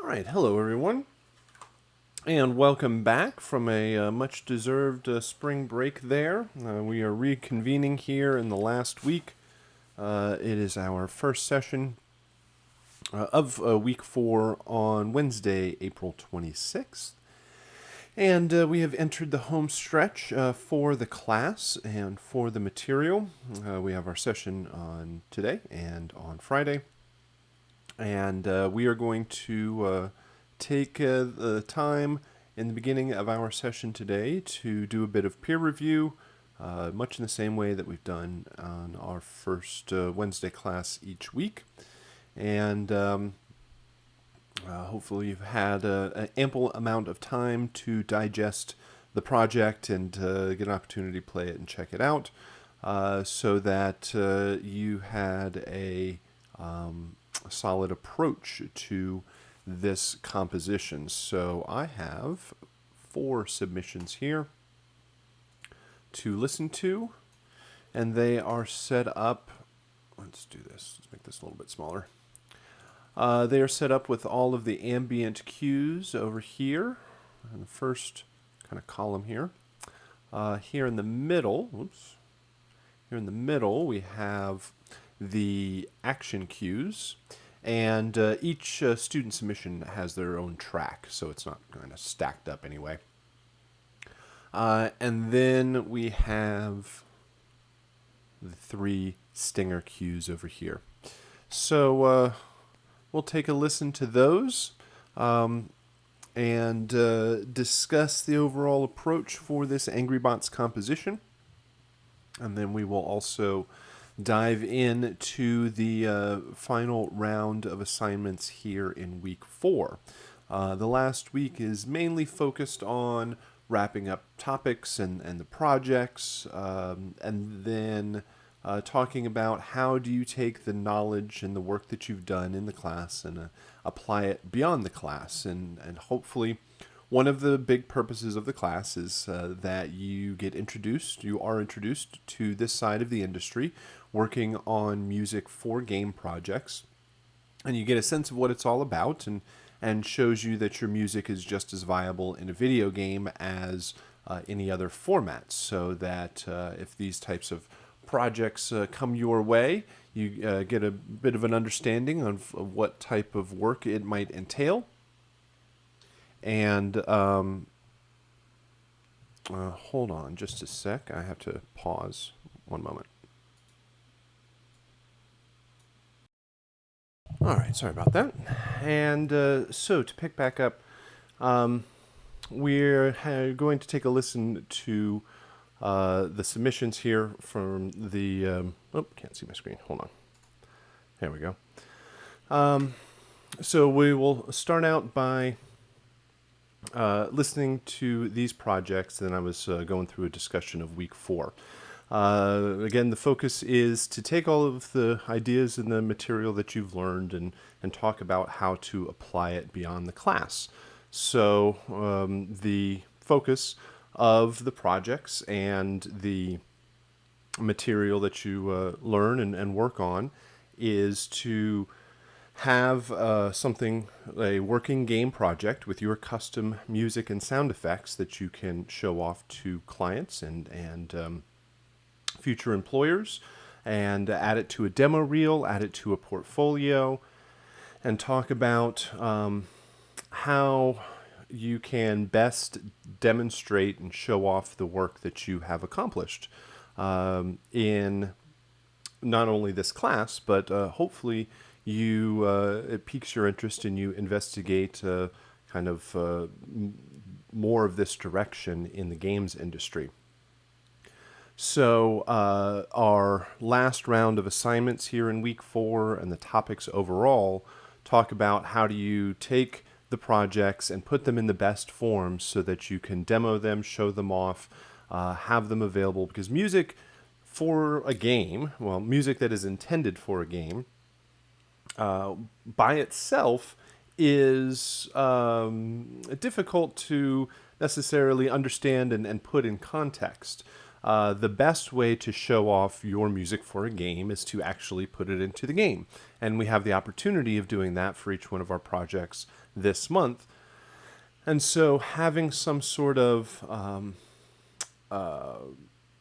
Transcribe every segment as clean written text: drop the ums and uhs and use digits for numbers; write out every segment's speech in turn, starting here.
All right, hello everyone, and welcome back from a much-deserved spring break there. We are reconvening here in the last week. It is our first session of week 4 on Wednesday, April 26th. And we have entered the home stretch for the class and for the material. We have our session on today and on Friday. And we are going to take the time in the beginning of our session today to do a bit of peer review, much in the same way that we've done on our first Wednesday class each week. And hopefully you've had an ample amount of time to digest the project and get an opportunity to play it and check it out, so that you had a solid approach to this composition. So I have 4 submissions here to listen to, and they are set up. Let's do this. Let's make this a little bit smaller. They are set up with all of the ambient cues over here in the first kind of column here. Here in the middle, here in the middle we have the action cues, and each student submission has their own track, so it's not kind of stacked up anyway. And then we have the 3 stinger cues over here. So we'll take a listen to those and discuss the overall approach for this Angry Bots composition. And then we will also dive into the final round of assignments here in week 4. The last week is mainly focused on wrapping up topics and the projects, and then talking about how do you take the knowledge and the work that you've done in the class and apply it beyond the class. And hopefully one of the big purposes of the class is that you are introduced to this side of the industry, working on music for game projects, and you get a sense of what it's all about, and shows you that your music is just as viable in a video game as any other format, so that if these types of projects come your way, you get a bit of an understanding of what type of work it might entail. And hold on just a sec. I have to pause one moment. All right, sorry about that. And so to pick back up, we're going to take a listen to the submissions here from the... can't see my screen. Hold on. There we go. So we will start out by listening to these projects. Then I was going through a discussion of week 4. Again, the focus is to take all of the ideas and the material that you've learned and talk about how to apply it beyond the class. So the focus of the projects and the material that you learn and work on is to have a working game project with your custom music and sound effects that you can show off to clients and future employers, and add it to a demo reel, add it to a portfolio, and talk about how you can best demonstrate and show off the work that you have accomplished in not only this class, but hopefully it piques your interest and you investigate kind of more of this direction in the games industry. So our last round of assignments here in week 4 and the topics overall talk about how do you take the projects and put them in the best form so that you can demo them, show them off, have them available, because music for a game, well, music that is intended for a game, by itself is difficult to necessarily understand and put in context. the best way to show off your music for a game is to actually put it into the game. And we have the opportunity of doing that for each one of our projects this month. And so having some sort of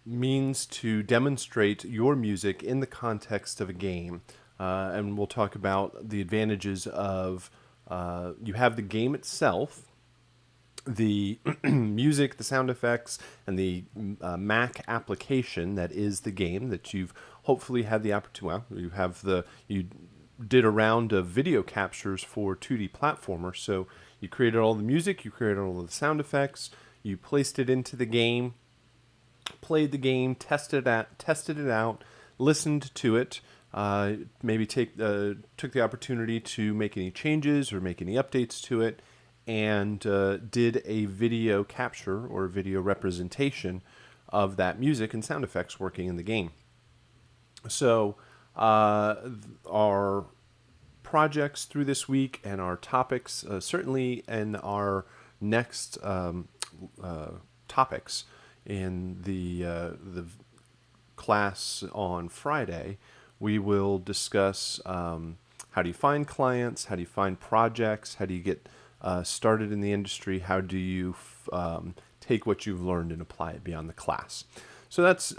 means to demonstrate your music in the context of a game. And we'll talk about the advantages of you have the game itself, the music, the sound effects, and the Mac application that is the game that you've hopefully had the opportunity. Well, you did a round of video captures for 2D platformer, so you created all the music, you created all the sound effects, you placed it into the game, played the game, tested it out, listened to it. Maybe took the opportunity to make any changes or make any updates to it, and did a video capture or video representation of that music and sound effects working in the game. So our projects through this week and our topics, certainly in our next topics in the class on Friday, we will discuss how do you find clients, how do you find projects, how do you get started in the industry, how do you take what you've learned and apply it beyond the class. So that's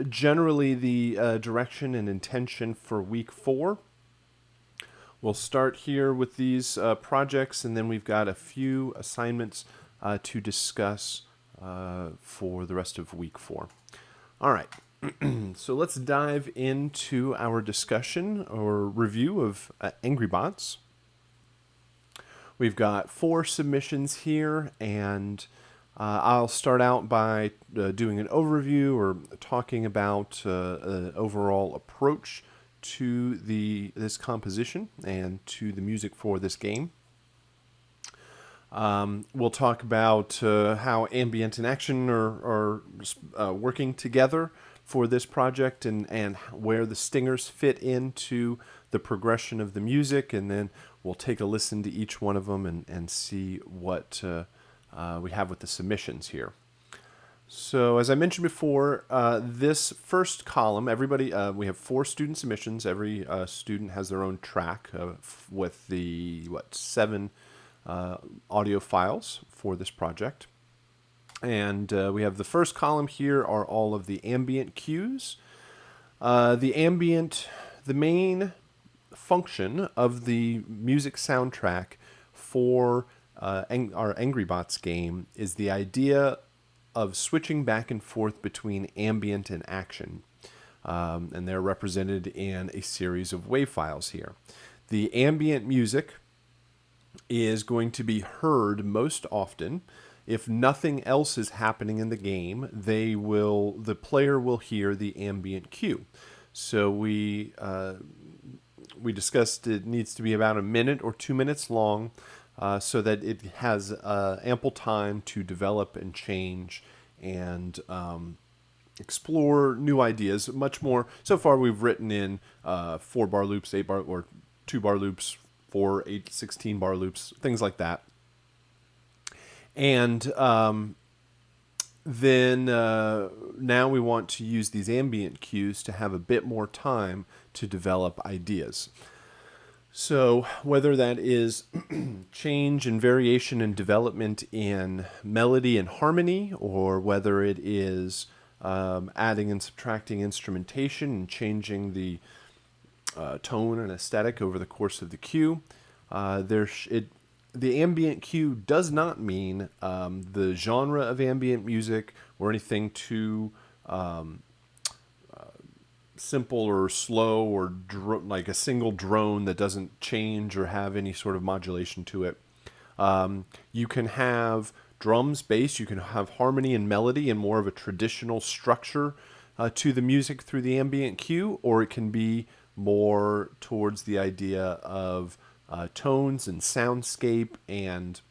generally the direction and intention for week 4. We'll start here with these projects, and then we've got a few assignments to discuss for the rest of week 4. All right. So let's dive into our discussion or review of Angry Bots. We've got 4 submissions here, and I'll start out by doing an overview or talking about an overall approach to this composition and to the music for this game. We'll talk about how ambient and action are working together for this project, and where the stingers fit into the progression of the music, and then we'll take a listen to each one of them and see what we have with the submissions here. So as I mentioned before, this first column, we have 4 student submissions. Every student has their own track with the 7 audio files for this project. And we have the first column here are all of the ambient cues. The main function of the music soundtrack for our Angry Bots game is the idea of switching back and forth between ambient and action. And they're represented in a series of WAV files here. The ambient music is going to be heard most often. If nothing else is happening in the game, the player will hear the ambient cue. So we discussed it needs to be about a minute or 2 minutes long, so that it has ample time to develop and change and explore new ideas. Much more. So far, we've written in 4-bar loops, 8-bar or 2-bar loops, 4, 8, 16-bar loops, things like that. And then now we want to use these ambient cues to have a bit more time to develop ideas. So whether that is change and variation and development in melody and harmony, or whether it is adding and subtracting instrumentation and changing the tone and aesthetic over the course of the cue, the ambient cue does not mean the genre of ambient music or anything too simple or slow or like a single drone that doesn't change or have any sort of modulation to it. You can have drums, bass, you can have harmony and melody and more of a traditional structure to the music through the ambient cue, or it can be more towards the idea of tones and soundscape and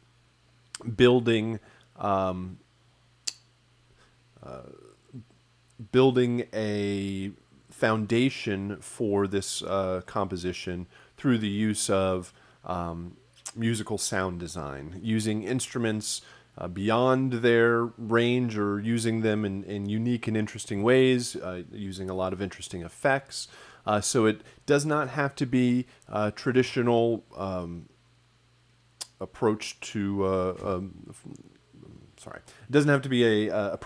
building a foundation for this composition through the use of musical sound design, using instruments beyond their range or using them in unique and interesting ways, using a lot of interesting effects. So it does not have to be a traditional approach to sorry, it doesn't have to be a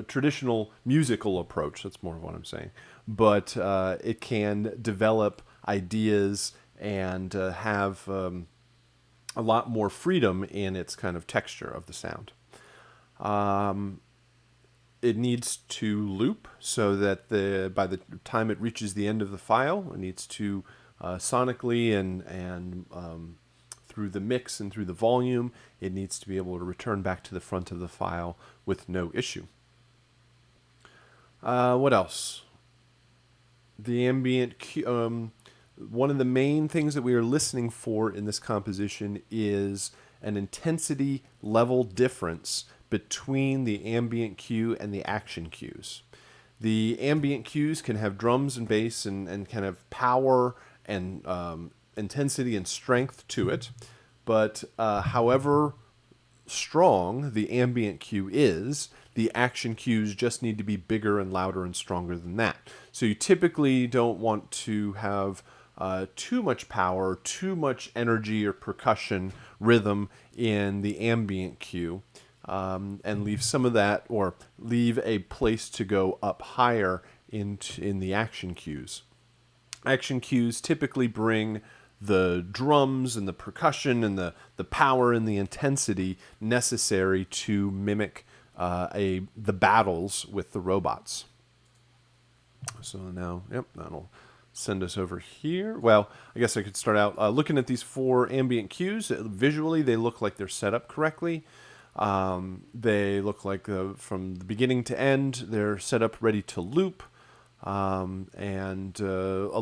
traditional musical approach. That's more of what I'm saying, but it can develop ideas and have a lot more freedom in its kind of texture of the sound. It needs to loop so that by the time it reaches the end of the file, it needs to sonically and through the mix and through the volume, it needs to be able to return back to the front of the file with no issue. What else? The ambient one of the main things that we are listening for in this composition is an intensity level difference between the ambient cue and the action cues. The ambient cues can have drums and bass and kind of power and intensity and strength to it, but however strong the ambient cue is, the action cues just need to be bigger and louder and stronger than that. So you typically don't want to have too much power, too much energy or percussion rhythm in the ambient cue, and leave some of that, or leave a place to go up higher in the action cues. Action cues typically bring the drums and the percussion and the power and the intensity necessary to mimic the battles with the robots. So now, yep, that'll send us over here. Well, I guess I could start out looking at these 4 ambient cues. Visually, they look like they're set up correctly. They look like from the beginning to end, they're set up ready to loop. And a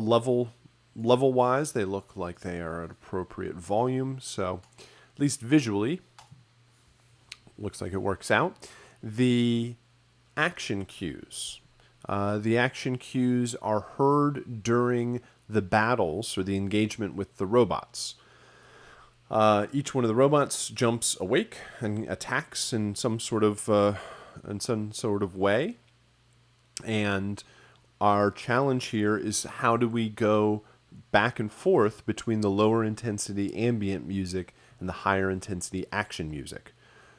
level-wise, they look like they are at appropriate volume. So at least visually, looks like it works out. The action cues. The action cues are heard during the battles or the engagement with the robots. Each one of the robots jumps awake and attacks in some sort of way. And our challenge here is, how do we go back and forth between the lower intensity ambient music and the higher intensity action music?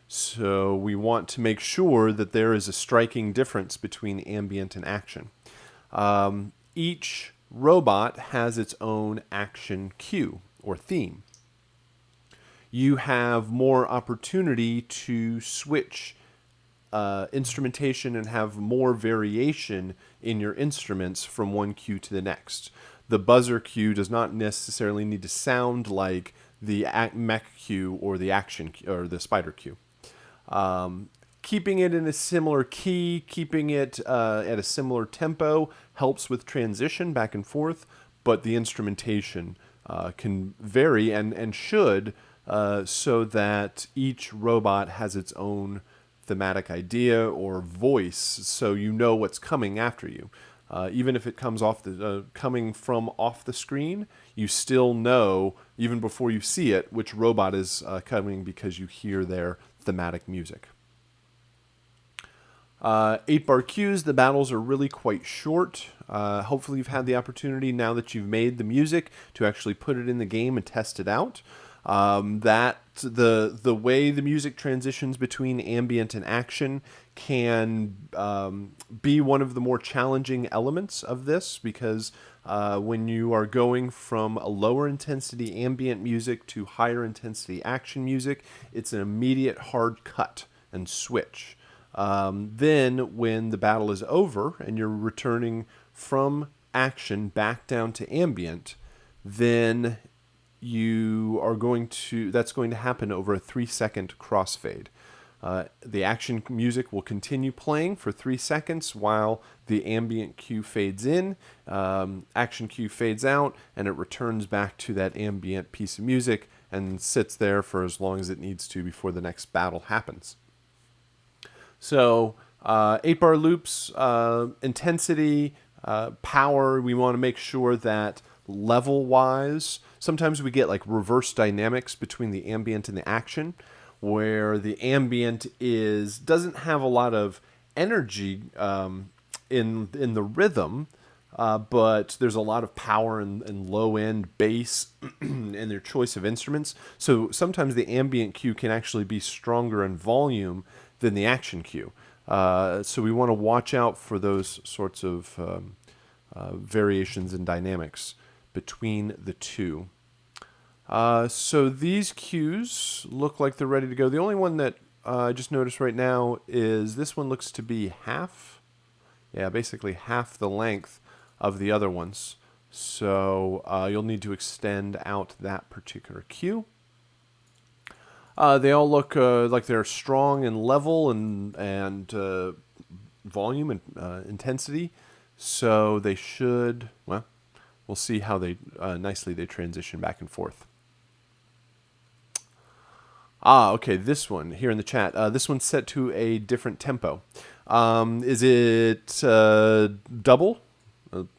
So we want to make sure that there is a striking difference between ambient and action. Each robot has its own action cue or theme. You have more opportunity to switch instrumentation and have more variation in your instruments from one cue to the next. The buzzer cue does not necessarily need to sound like the mech cue or the action or the spider cue. Keeping it in a similar key, keeping it at a similar tempo helps with transition back and forth, but the instrumentation can vary and should, so that each robot has its own thematic idea or voice, so you know what's coming after you. Even if it comes coming from off the screen, you still know, even before you see it, which robot is coming, because you hear their thematic music. 8-bar cues, the battles are really quite short. Hopefully you've had the opportunity, now that you've made the music, to actually put it in the game and test it out. That the way the music transitions between ambient and action can be one of the more challenging elements of this, because when you are going from a lower intensity ambient music to higher intensity action music, it's an immediate hard cut and switch. Then when the battle is over and you're returning from action back down to ambient, then that's going to happen over a 3-second crossfade. The action music will continue playing for 3 seconds while the ambient cue fades in, action cue fades out, and it returns back to that ambient piece of music and sits there for as long as it needs to before the next battle happens. So 8-bar loops, intensity, power, we want to make sure that level-wise, sometimes we get like reverse dynamics between the ambient and the action. where the ambient doesn't have a lot of energy in the rhythm, but there's a lot of power and low end bass in their choice of instruments. So sometimes the ambient cue can actually be stronger in volume than the action cue. So we want to watch out for those sorts of variations in dynamics between the two. So these cues look like they're ready to go. The only one that I just noticed right now is this one looks to be basically half the length of the other ones. So you'll need to extend out that particular cue. They all look like they're strong and level and volume and intensity. So they should, well, we'll see how nicely they transition back and forth. Okay, this one here in the chat. This one's set to a different tempo. Is it double?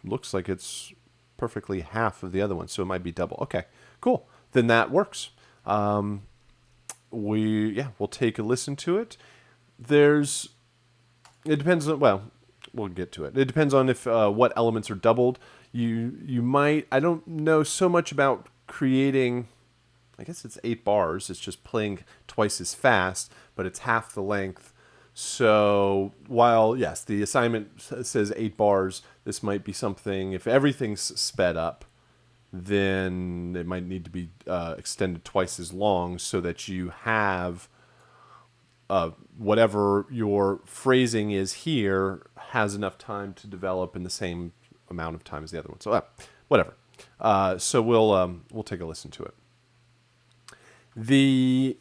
Looks like it's perfectly half of the other one, so it might be double. Okay, cool. Then that works. We'll take a listen to it. It depends on, well, we'll get to it. It depends on if what elements are doubled. You might, I don't know so much about creating, I guess it's 8 bars. It's just playing twice as fast, but it's half the length. So while, yes, the assignment says 8 bars, this might be something, if everything's sped up, then it might need to be extended twice as long so that you have whatever your phrasing is here has enough time to develop in the same amount of time as the other one. So whatever. So we'll take a listen to it. The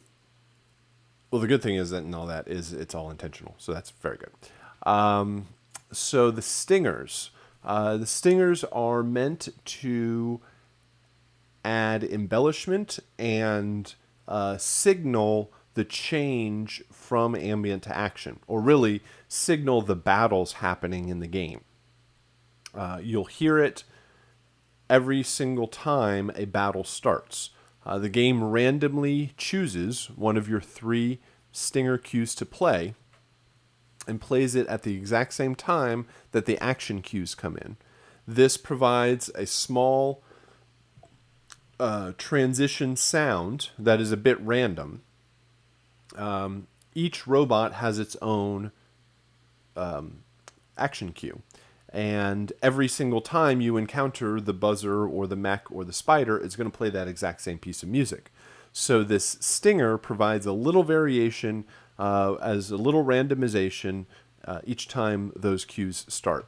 good thing is that in all that is it's all intentional, so that's very good. So the stingers are meant to add embellishment and signal the change from ambient to action, or really signal the battles happening in the game. You'll hear it every single time a battle starts. The game randomly chooses one of your 3 stinger cues to play and plays it at the exact same time that the action cues come in. This provides a small transition sound that is a bit random. Each robot has its own action cue. And every single time you encounter the buzzer or the mech or the spider, it's going to play that exact same piece of music. So this stinger provides a little variation as a little randomization each time those cues start.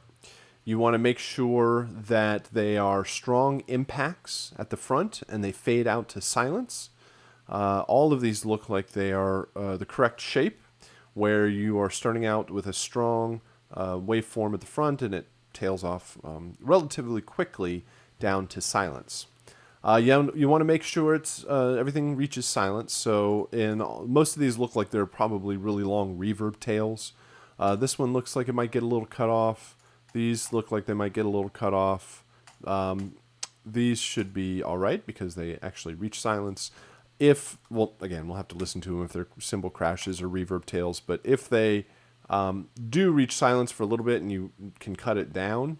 You want to make sure that they are strong impacts at the front and they fade out to silence. All of these look like they are the correct shape, where you are starting out with a strong waveform at the front and it tails off relatively quickly down to silence. You want to make sure everything reaches silence. So most of these look like they're probably really long reverb tails. This one looks like it might get a little cut off. These look like they might get a little cut off. These should be all right because they actually reach silence. Again, we'll have to listen to them if they're cymbal crashes or reverb tails. But if they do reach silence for a little bit and you can cut it down,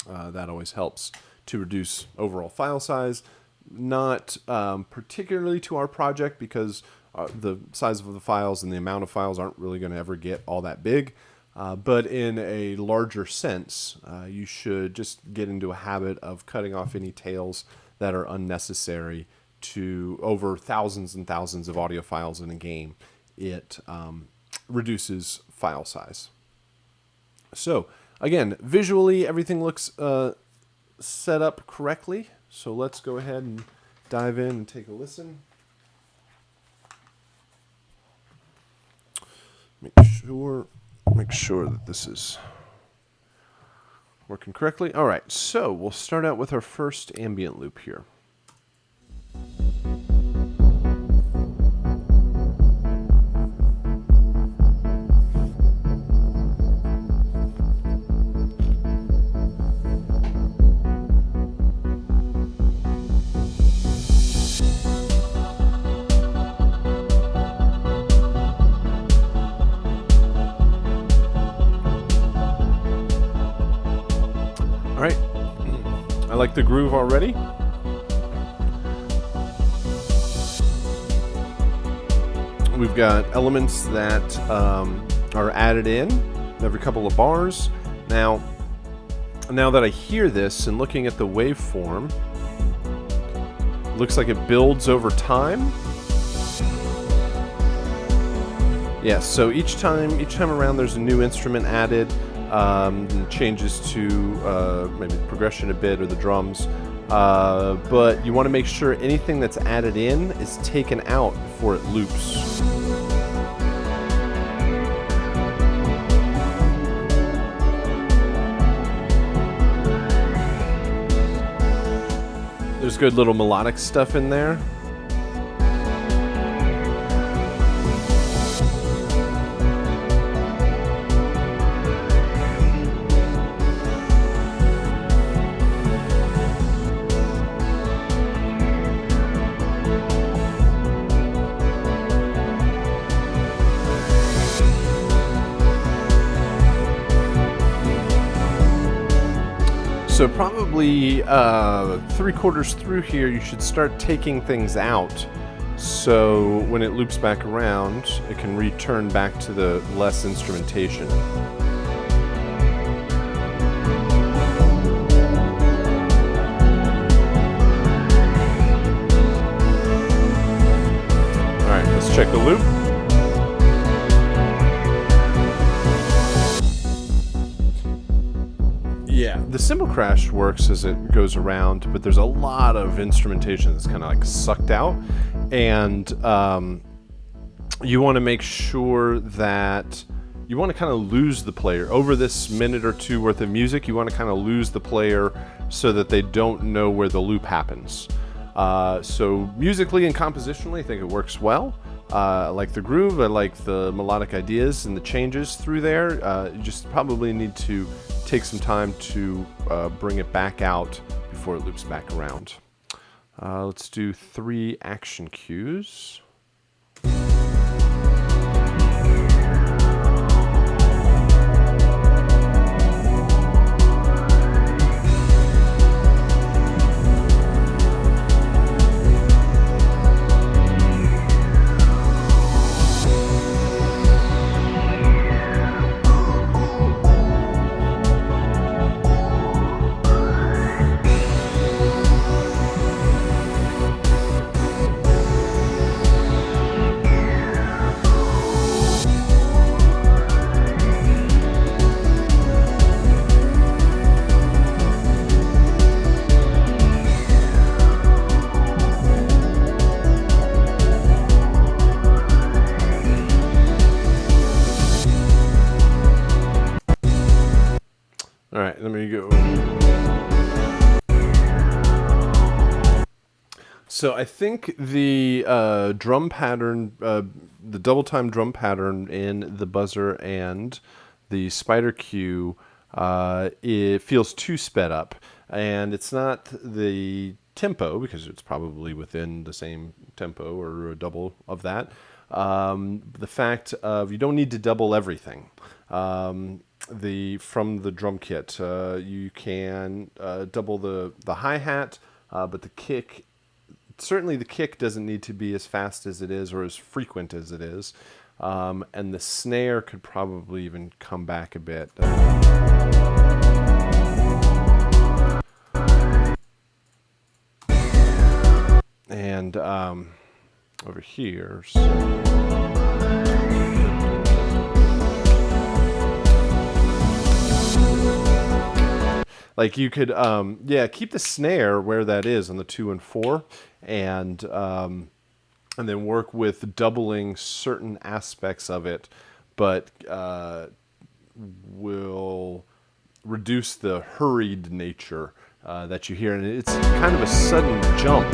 that always helps to reduce overall file size. Not particularly to our project because the size of the files and the amount of files aren't really going to ever get all that big. But in a larger sense, you should just get into a habit of cutting off any tails that are unnecessary to over thousands and thousands of audio files in a game. It reduces file size. So again, visually, everything looks set up correctly. So let's go ahead and dive in and take a listen. Make sure that this is working correctly. All right, so we'll start out with our first ambient loop here. like the groove already? We've got elements that are added in every couple of bars. Now that I hear this and looking at the waveform, looks like it builds over time. Yeah, so each time around there's a new instrument added, and changes to maybe the progression a bit or the drums. But you want to make sure anything that's added in is taken out before it loops. There's good little melodic stuff in there. So probably 3/4 through here, you should start taking things out. So when it loops back around, it can return back to the less instrumentation. All right, let's check the loop. Yeah, the cymbal crash works as it goes around, but there's a lot of instrumentation that's kind of like sucked out, and you want to make sure that you want to kind of lose the player over this minute or two worth of music. You want to kind of lose the player so that they don't know where the loop happens. So musically and compositionally, I think it works well. I like the groove, I like the melodic ideas and the changes through there. You just probably need to take some time to bring it back out before it loops back around. Let's do 3 action cues. All right, let me go. So I think the drum pattern, the double time drum pattern in the buzzer and the spider cue, it feels too sped up, and it's not the tempo because it's probably within the same tempo or a double of that. The fact of you don't need to double everything. From the drum kit, you can double the hi-hat, but the kick, certainly the kick doesn't need to be as fast as it is or as frequent as it is, and the snare could probably even come back a bit. And over here, like you could, yeah, keep the snare where that is on the 2 and 4, and then work with doubling certain aspects of it, but will reduce the hurried nature that you hear, and it's kind of a sudden jump.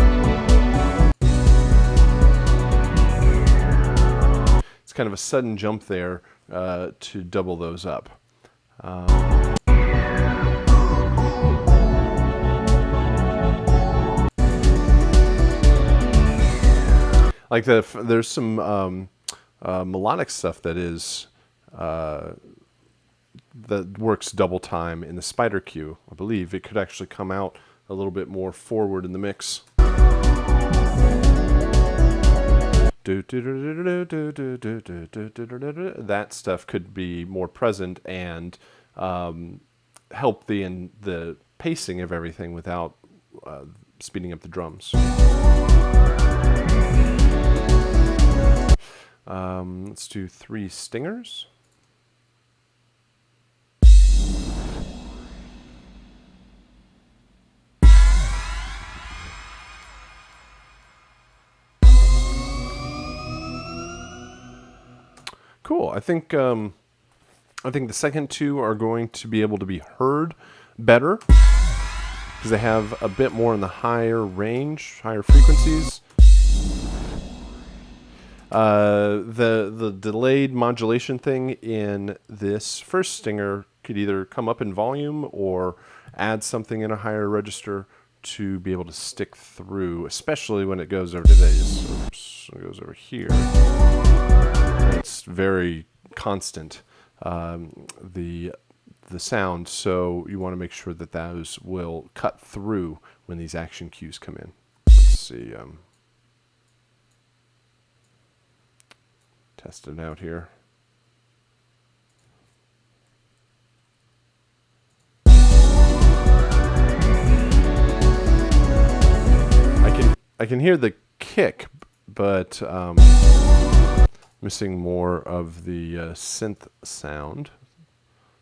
It's kind of a sudden jump there to double those up. Like there's some melodic stuff that is that works double time in the spider cue. I believe it could actually come out a little bit more forward in the mix. That stuff could be more present and help the pacing of everything without speeding up the drums. Let's do 3 stingers. Cool. I think the second 2 are going to be able to be heard better because they have a bit more in the higher range, higher frequencies. The delayed modulation thing in this first stinger could either come up in volume or add something in a higher register to be able to stick through, especially when it goes over to this. Oops, it goes over here. It's very constant, the sound, so you want to make sure that those will cut through when these action cues come in. Let's see. Test it out here. I can hear the kick, but missing more of the synth sound.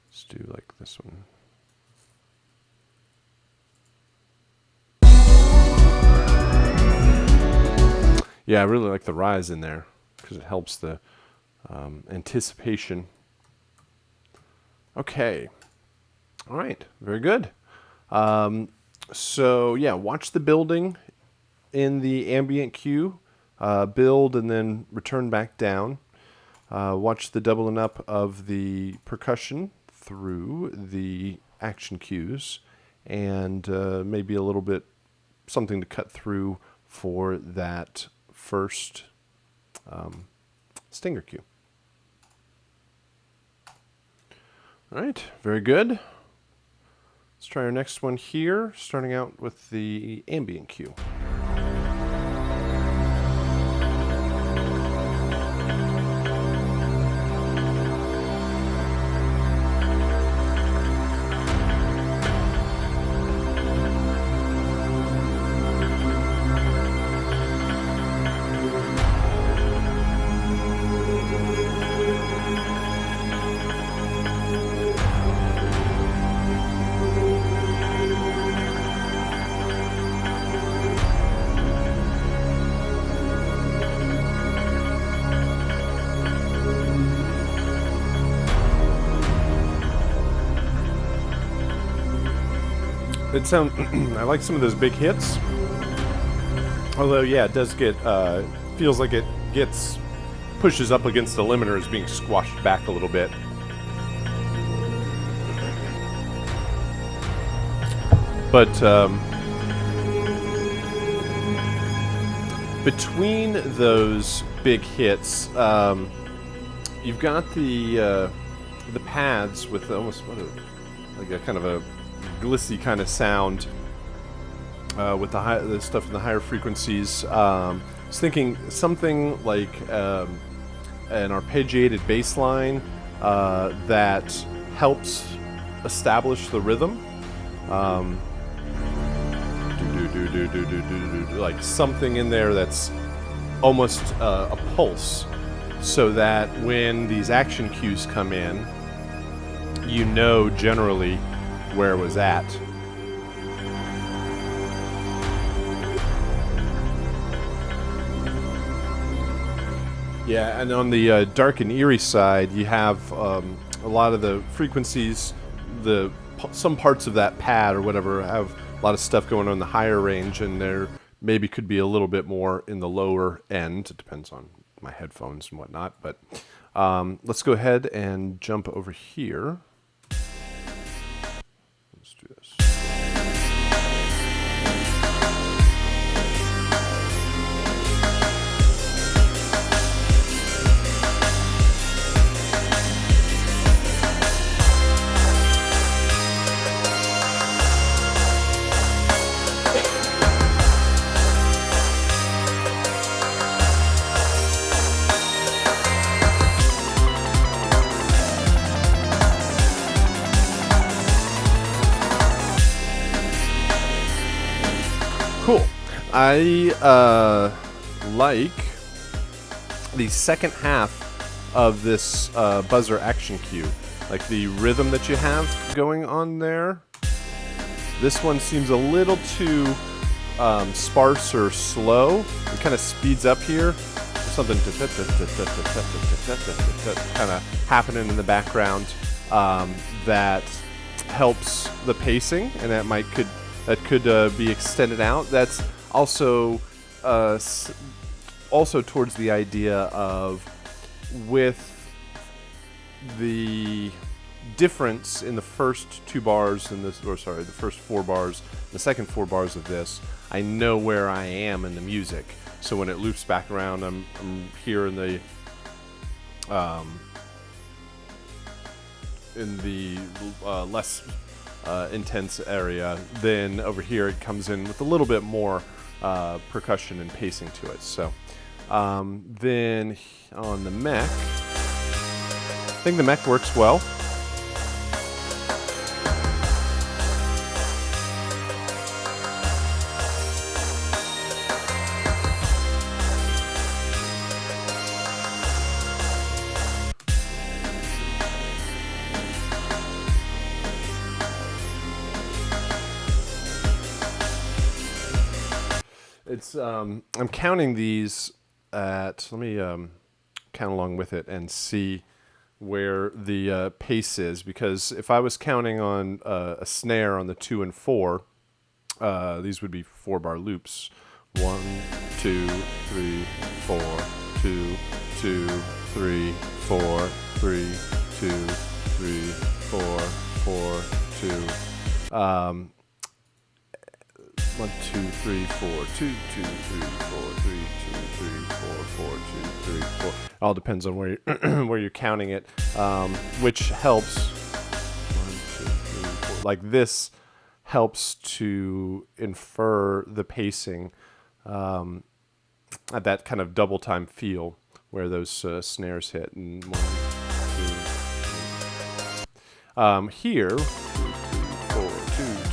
Let's do like this one. Yeah, I really like the rise in there because it helps the anticipation. Okay. All right. Very good. So yeah, watch the building in the ambient cue, build and then return back down. Watch the doubling up of the percussion through the action cues, and maybe a little bit something to cut through for that first stinger cue. All right, very good. Let's try our next one here, starting out with the ambient cue. It sounds. I like some of those big hits. Although, yeah, it does get. Feels like it pushes up against the limiter, is being squashed back a little bit. But between those big hits, you've got the pads with almost like a kind of a glissy kind of sound with the stuff in the higher frequencies. I was thinking something like an arpeggiated bass line that helps establish the rhythm. Like something in there that's almost a pulse, so that when these action cues come in, you know generally where it was at. Yeah, and on the dark and eerie side, you have a lot of the frequencies, some parts of that pad or whatever have a lot of stuff going on in the higher range, and there maybe could be a little bit more in the lower end. It depends on my headphones and whatnot, but let's go ahead and jump over here. Let's do this. I like the second half of this buzzer action cue, like the rhythm that you have going on there. This one seems a little too sparse or slow. It kind of speeds up here. There's something kind of happening in the background that helps the pacing, and that could be extended out. That's also towards the idea of, with the difference in the first two bars in this, or sorry, the first four bars, the second four bars of this, I know where I am in the music. So when it loops back around, I'm here in the less intense area. Then over here it comes in with a little bit more percussion and pacing to it. So then on the mech, I think the mech works well. It's I'm counting these at, let me count along with it and see where the pace is, because if I was counting on a snare on the 2 and 4, these would be 4-bar loops. 1, 2, 3, 4, 2, 2, 3, 4, 3, 2, 3, 4, 4, 2. 1, 2, 3, 4, 2, 2, 3, 4, 3, 2, 3, 4, 4, 2, 3, 4. All depends on where you where you're counting it, which helps. 1, 2, 3, 4. Like this helps to infer the pacing at that kind of double time feel where those snares hit. And 1, 2, 3. Here, 4, 2,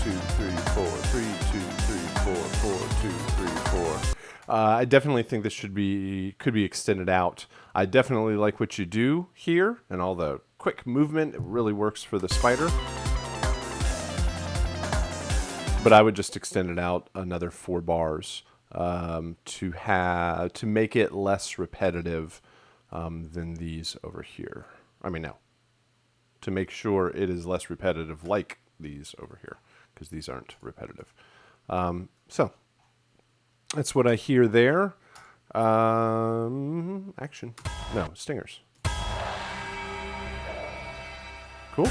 2, 3, 4, 3, 2, 3, 4, 4, 2, 3, 4. I definitely think this could be extended out. I definitely like what you do here and all the quick movement. It really works for the spider. But I would just extend it out another 4 bars to make it less repetitive than these over here. I mean, no. To make sure it is less repetitive like these over here, because these aren't repetitive. So that's what I hear there. Action. No, stingers. Cool.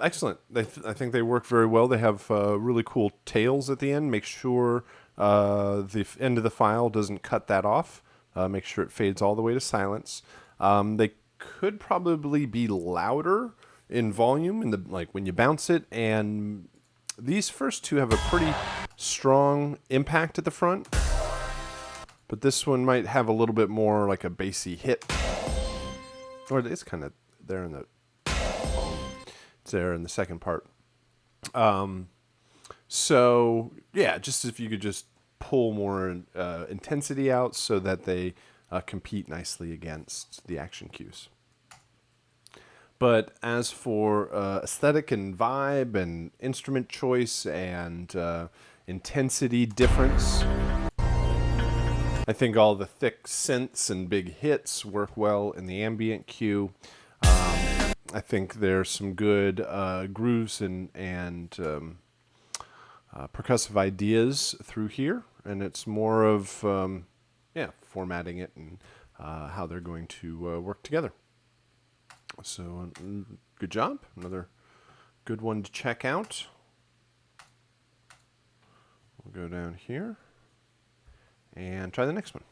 Excellent. I think they work very well. They have really cool tails at the end. Make sure the end of the file doesn't cut that off. Make sure it fades all the way to silence. They could probably be louder in volume in the, like when you bounce it, and these first two have a pretty strong impact at the front, but this one might have a little bit more like a bassy hit, or it's kind of there in the it's there in the second part. So yeah, just if you could just pull more intensity out so that they compete nicely against the action cues. But as for aesthetic and vibe and instrument choice and intensity difference, I think all the thick synths and big hits work well in the ambient cue. I think there's some good grooves and percussive ideas through here, and it's more of formatting it and how they're going to work together. So good job. Another good one to check out. We'll go down here and try the next one.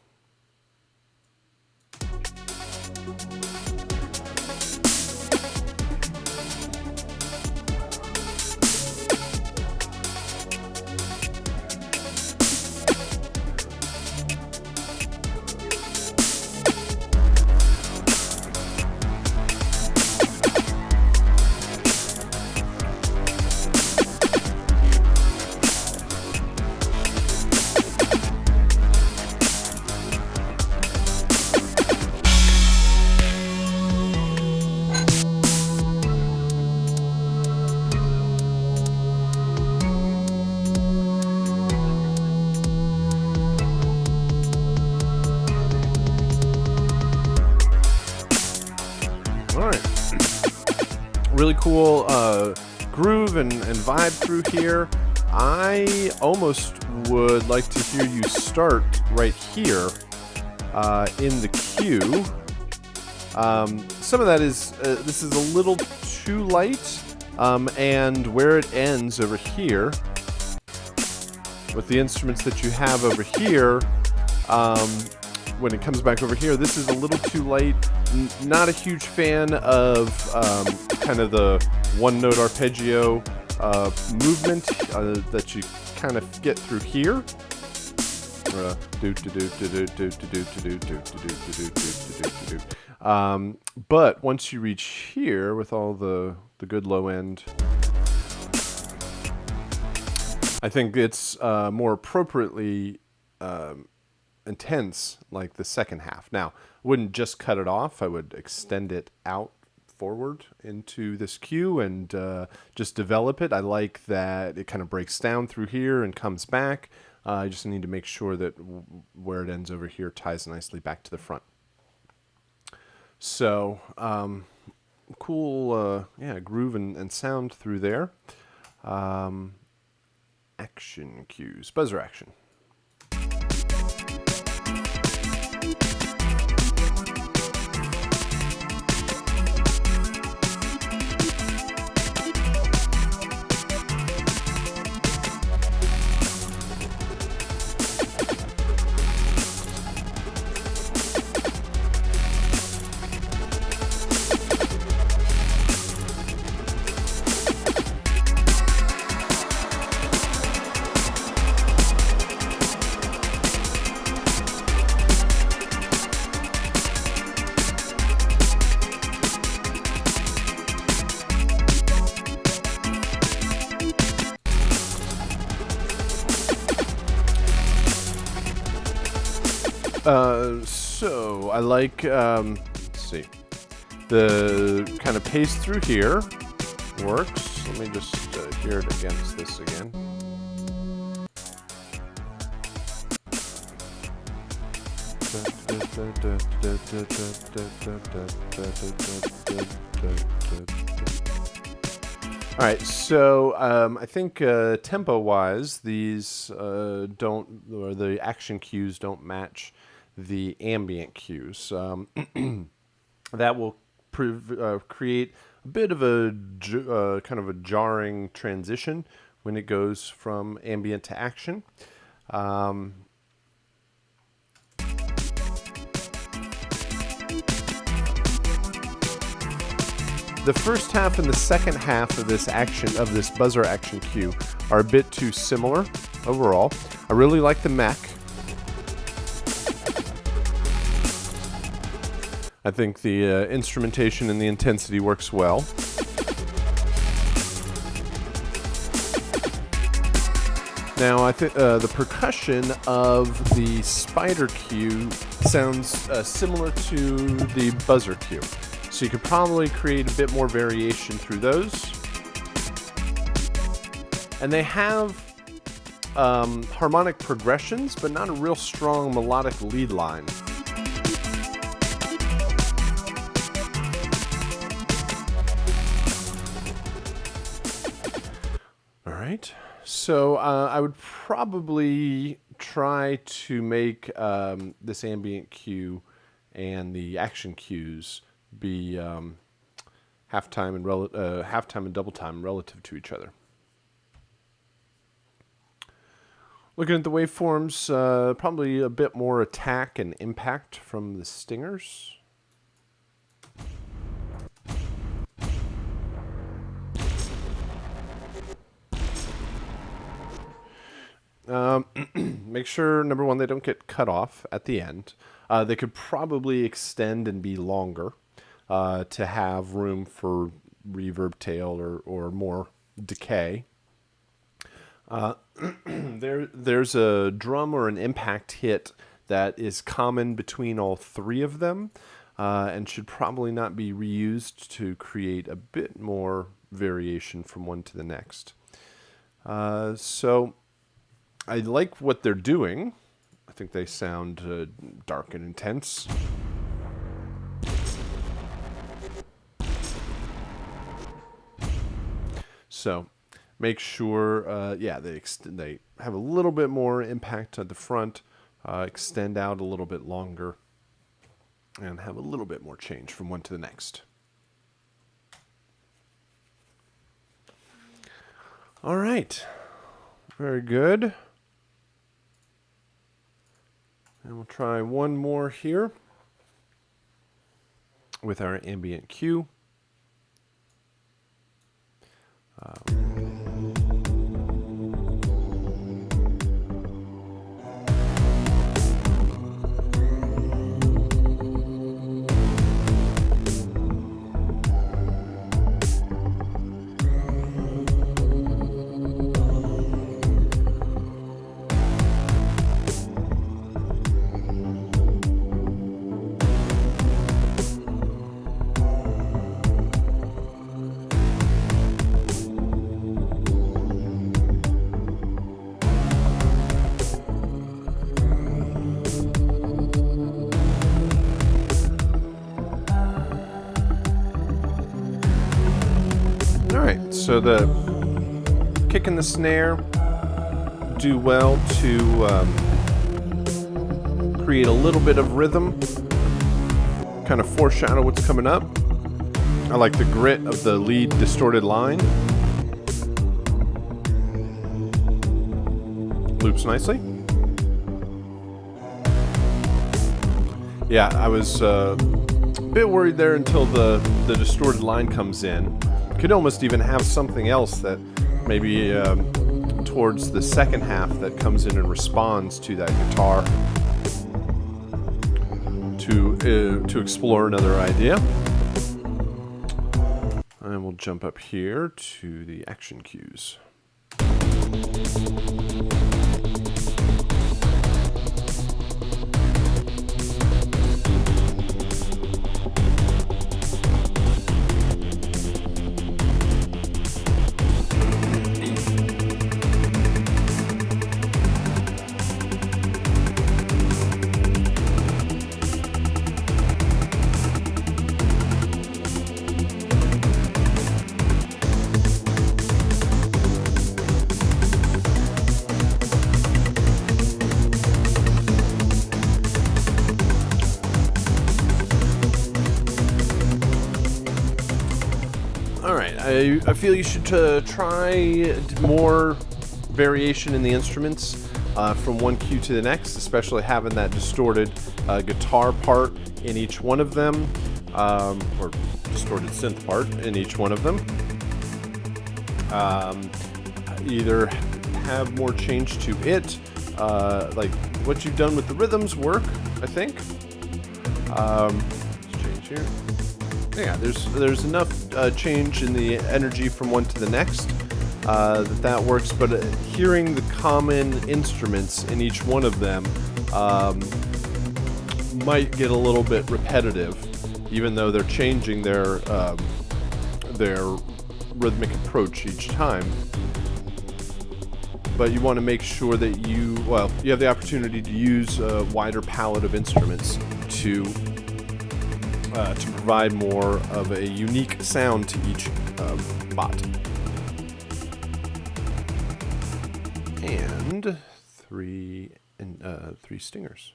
really cool groove and vibe through here. I almost would like to hear you start right here in the cue. Some of that is, this is a little too light, and where it ends over here, with the instruments that you have over here, when it comes back over here, this is a little too light. Not a huge fan of kind of the one-note arpeggio movement that you kind of get through here. But once you reach here with all the good low end, I think it's more appropriately intense, like the second half. Now, I wouldn't just cut it off. I would extend it out forward into this cue and just develop it. I like that it kind of breaks down through here and comes back. I just need to make sure that where it ends over here ties nicely back to the front. So, cool, groove and sound through there. Action cues, buzzer action. So I like, let's see, the kind of pace through here works. Let me just hear it against this again. All right, so I think tempo-wise, these don't, or the action cues don't match the ambient cues. That will create a bit of a kind of a jarring transition when it goes from ambient to action. The first half and the second half of this buzzer action cue are a bit too similar overall. I really like the mech. I think the instrumentation and the intensity works well. Now, I think the percussion of the spider cue sounds similar to the buzzer cue. So you could probably create a bit more variation through those. And they have harmonic progressions, but not a real strong melodic lead line. All right. So I would probably try to make this ambient cue and the action cues be halftime and double time relative to each other. Looking at the waveforms, probably a bit more attack and impact from the stingers. Make sure, number one, they don't get cut off at the end. They could probably extend and be longer to have room for reverb tail or more decay. There's a drum or an impact hit that is common between all three of them and should probably not be reused to create a bit more variation from one to the next. So I like what they're doing. I think they sound dark and intense. So make sure, they have a little bit more impact at the front, extend out a little bit longer, and have a little bit more change from one to the next. All right, very good. And we'll try one more here with our ambient cue. So the kick and the snare do well to create a little bit of rhythm, kind of foreshadow what's coming up. I like the grit of the lead distorted line. Loops nicely. Yeah, I was a bit worried there until the distorted line comes in. Could almost even have something else that maybe towards the second half that comes in and responds to that guitar to explore another idea. And we'll jump up here to the action cues. I feel you should try more variation in the instruments from one cue to the next, especially having that distorted guitar part in each one of them, or distorted synth part in each one of them. Either have more change to it, like what you've done with the rhythms work, I think. Let's change here. Yeah, there's enough change in the energy from one to the next that works, but hearing the common instruments in each one of them might get a little bit repetitive, even though they're changing their rhythmic approach each time. But you want to make sure that you have the opportunity to use a wider palette of instruments to provide more of a unique sound to each bot. And three stingers.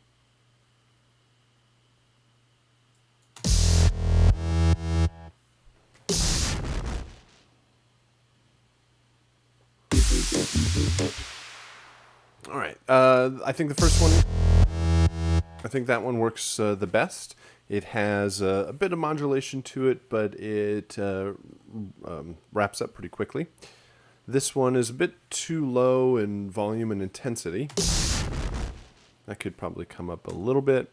All right. I think the first one. I think that one works the best. It has a bit of modulation to it, but it wraps up pretty quickly. This one is a bit too low in volume and intensity. That could probably come up a little bit.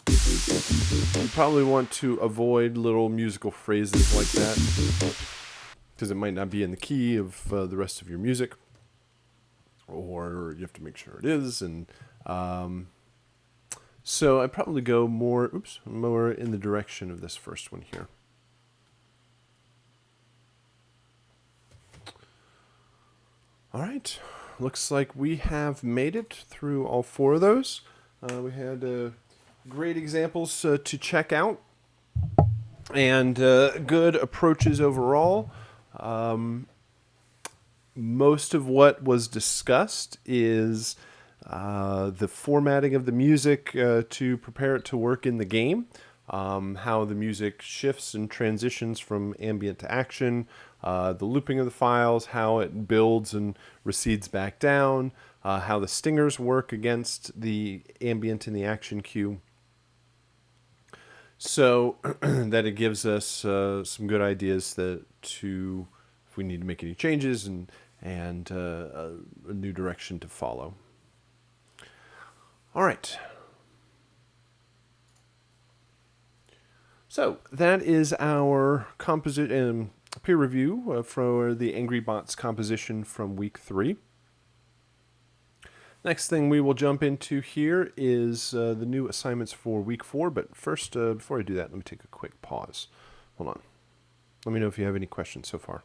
You probably want to avoid little musical phrases like that, because it might not be in the key of the rest of your music, or you have to make sure it is, and so I'd probably go more in the direction of this first one here. All right, looks like we have made it through all four of those. We had great examples to check out, and good approaches overall. most of what was discussed is the formatting of the music to prepare it to work in the game, how the music shifts and transitions from ambient to action, the looping of the files, how it builds and recedes back down, how the stingers work against the ambient and the action cue. So that it gives us some good ideas that to if we need to make any changes and a new direction to follow. All right. So that is our peer review for the Angry Bots composition from week 3. Next thing we will jump into here is the new assignments for week 4. But first, before I do that, let me take a quick pause. Hold on. Let me know if you have any questions so far.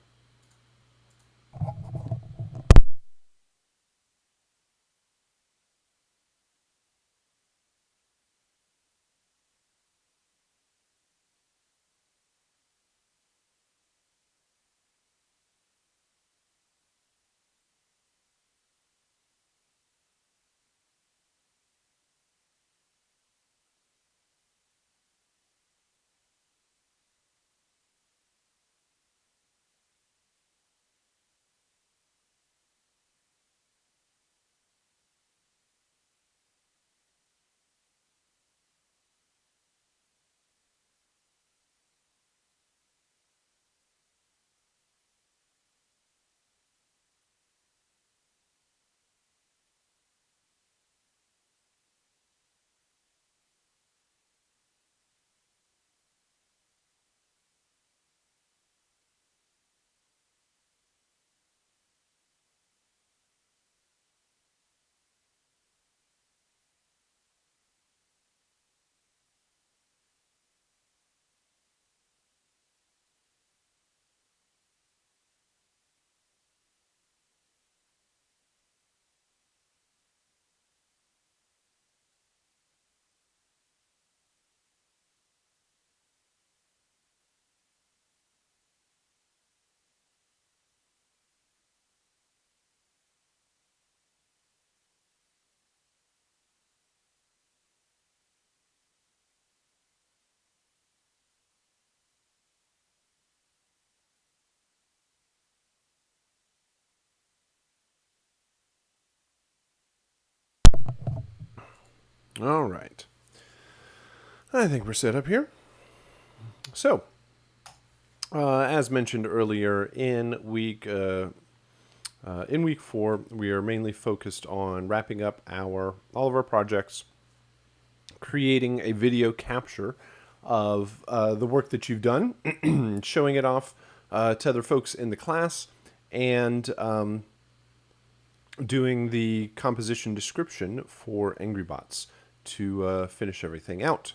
All right. I think we're set up here. So, as mentioned earlier, in week 4, we are mainly focused on wrapping up all of our projects, creating a video capture of the work that you've done, showing it off to other folks in the class, and doing the composition description for Angry Bots to finish everything out.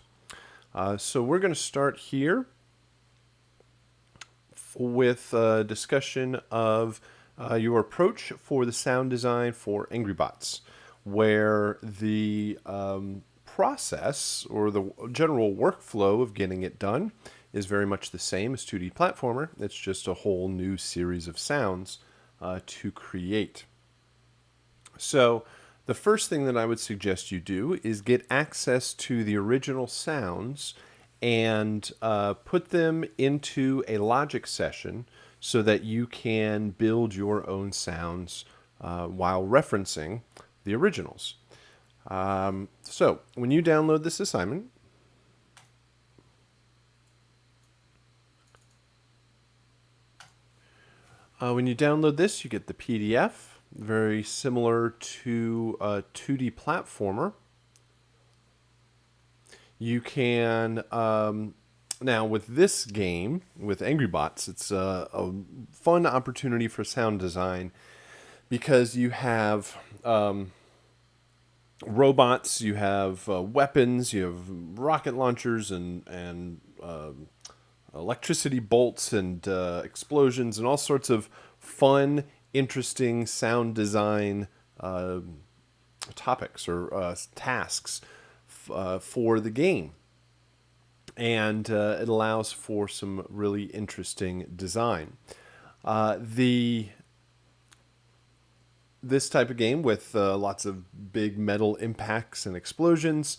So we're going to start here with a discussion of your approach for the sound design for Angry Bots, where the process or the general workflow of getting it done is very much the same as 2D platformer. It's just a whole new series of sounds to create. So the first thing that I would suggest you do is get access to the original sounds and put them into a Logic session so that you can build your own sounds while referencing the originals. So when you download this assignment, you get the PDF, very similar to a 2D platformer. You can, now with this game, with Angry Bots, it's a fun opportunity for sound design because you have robots, you have weapons, you have rocket launchers and electricity bolts and explosions and all sorts of fun, interesting sound design topics or tasks for the game. And it allows for some really interesting design. The this type of game with lots of big metal impacts and explosions.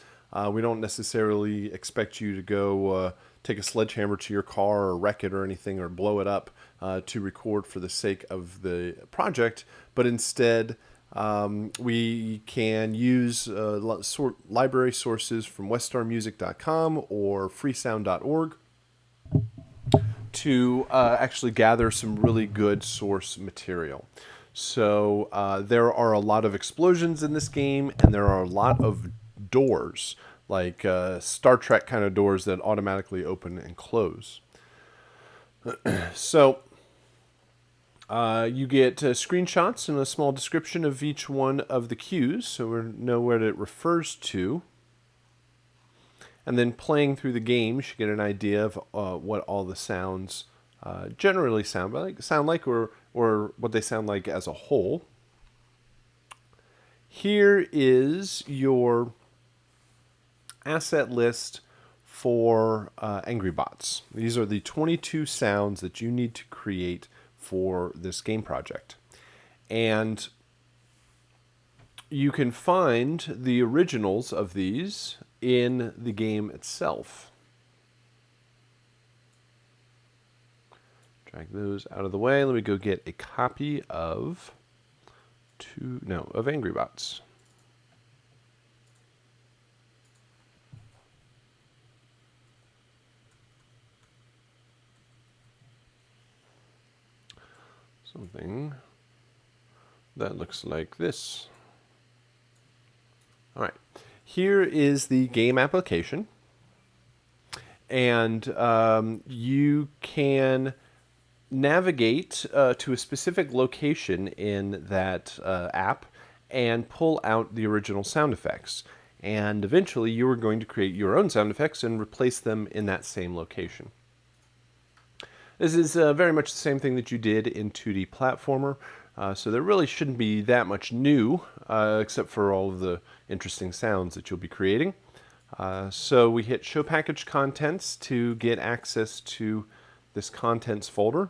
We don't necessarily expect you to go take a sledgehammer to your car or wreck it or anything or blow it up to record for the sake of the project, but instead we can use library sources from weststarmusic.com or freesound.org to actually gather some really good source material. So there are a lot of explosions in this game, and there are a lot of doors, like Star Trek kind of doors that automatically open and close. So you get screenshots and a small description of each one of the cues, so we know what it refers to. And then playing through the game, you should get an idea of what all the sounds generally sound like, or what they sound like as a whole. Here is your asset list for Angry Bots. These are the 22 sounds that you need to create for this game project. And you can find the originals of these in the game itself. Drag those out of the way. Let me go get a copy of Angry Bots. Something that looks like this. All right, here is the game application, and you can navigate to a specific location in that app and pull out the original sound effects. And eventually you are going to create your own sound effects and replace them in that same location. This is very much the same thing that you did in 2D Platformer, so there really shouldn't be that much new, except for all of the interesting sounds that you'll be creating. So we hit Show Package Contents to get access to this Contents folder.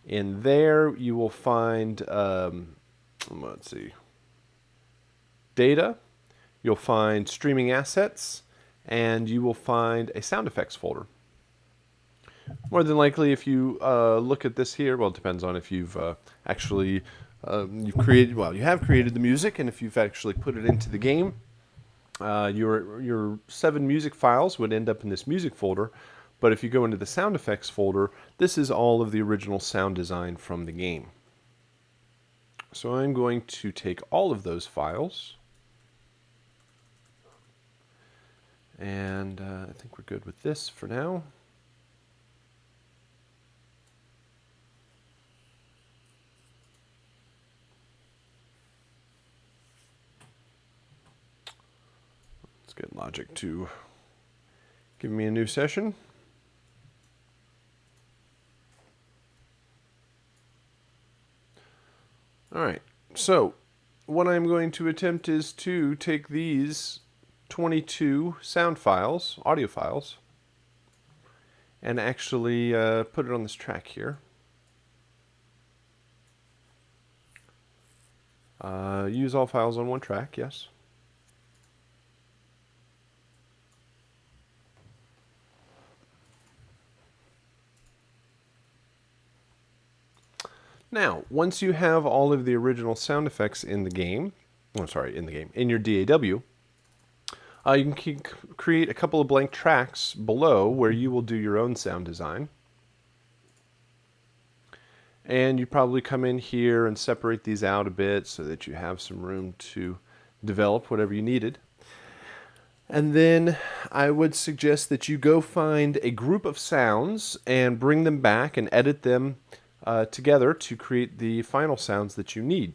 In there you will find, let's see, Data, you'll find Streaming Assets, and you will find a Sound Effects folder. More than likely, if you look at this here, well, it depends on if you've actually you have created the music, and if you've actually put it into the game. Your 7 music files would end up in this music folder, but if you go into the sound effects folder, this is all of the original sound design from the game. So I'm going to take all of those files, and I think we're good with this for now. Get Logic to give me a new session. All right, so what I'm going to attempt is to take these 22 sound files, audio files, and actually put it on this track here. Use all files on one track, yes. Now, once you have all of the original sound effects in the game, in your DAW, you can create a couple of blank tracks below where you will do your own sound design. And you probably come in here and separate these out a bit so that you have some room to develop whatever you needed. And then I would suggest that you go find a group of sounds and bring them back and edit them together to create the final sounds that you need.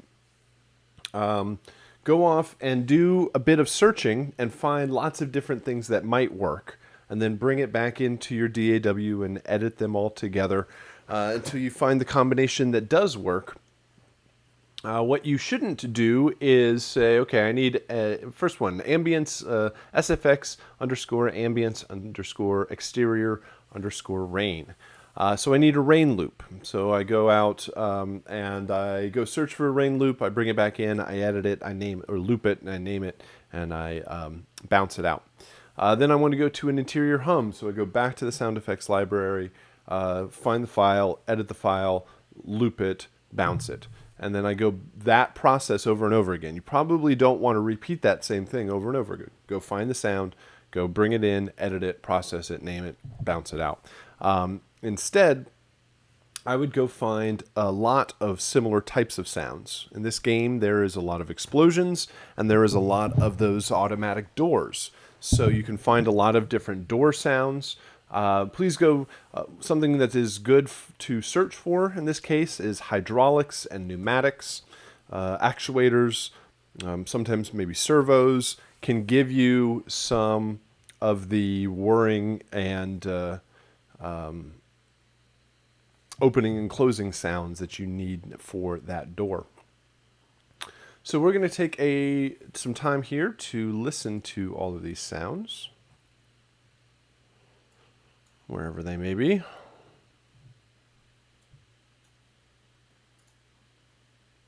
Go off and do a bit of searching and find lots of different things that might work, and then bring it back into your DAW and edit them all together until you find the combination that does work. What you shouldn't do is say, okay, I need first one, ambience, SFX _ambience _exterior _rain. So I need a rain loop. So I go out and I go search for a rain loop. I bring it back in. I edit it. I name it, or loop it, and I name it, and I bounce it out. Then I want to go to an interior hum. So I go back to the sound effects library, find the file, edit the file, loop it, bounce it. And then I go that process over and over again. You probably don't want to repeat that same thing over and over again. Go find the sound, go bring it in, edit it, process it, name it, bounce it out. Instead, I would go find a lot of similar types of sounds. In this game, there is a lot of explosions, and there is a lot of those automatic doors. So you can find a lot of different door sounds. Please go, something that is good to search for in this case is hydraulics and pneumatics, actuators, sometimes maybe servos, can give you some of the whirring and opening and closing sounds that you need for that door. So we're going to take some time here to listen to all of these sounds, wherever they may be.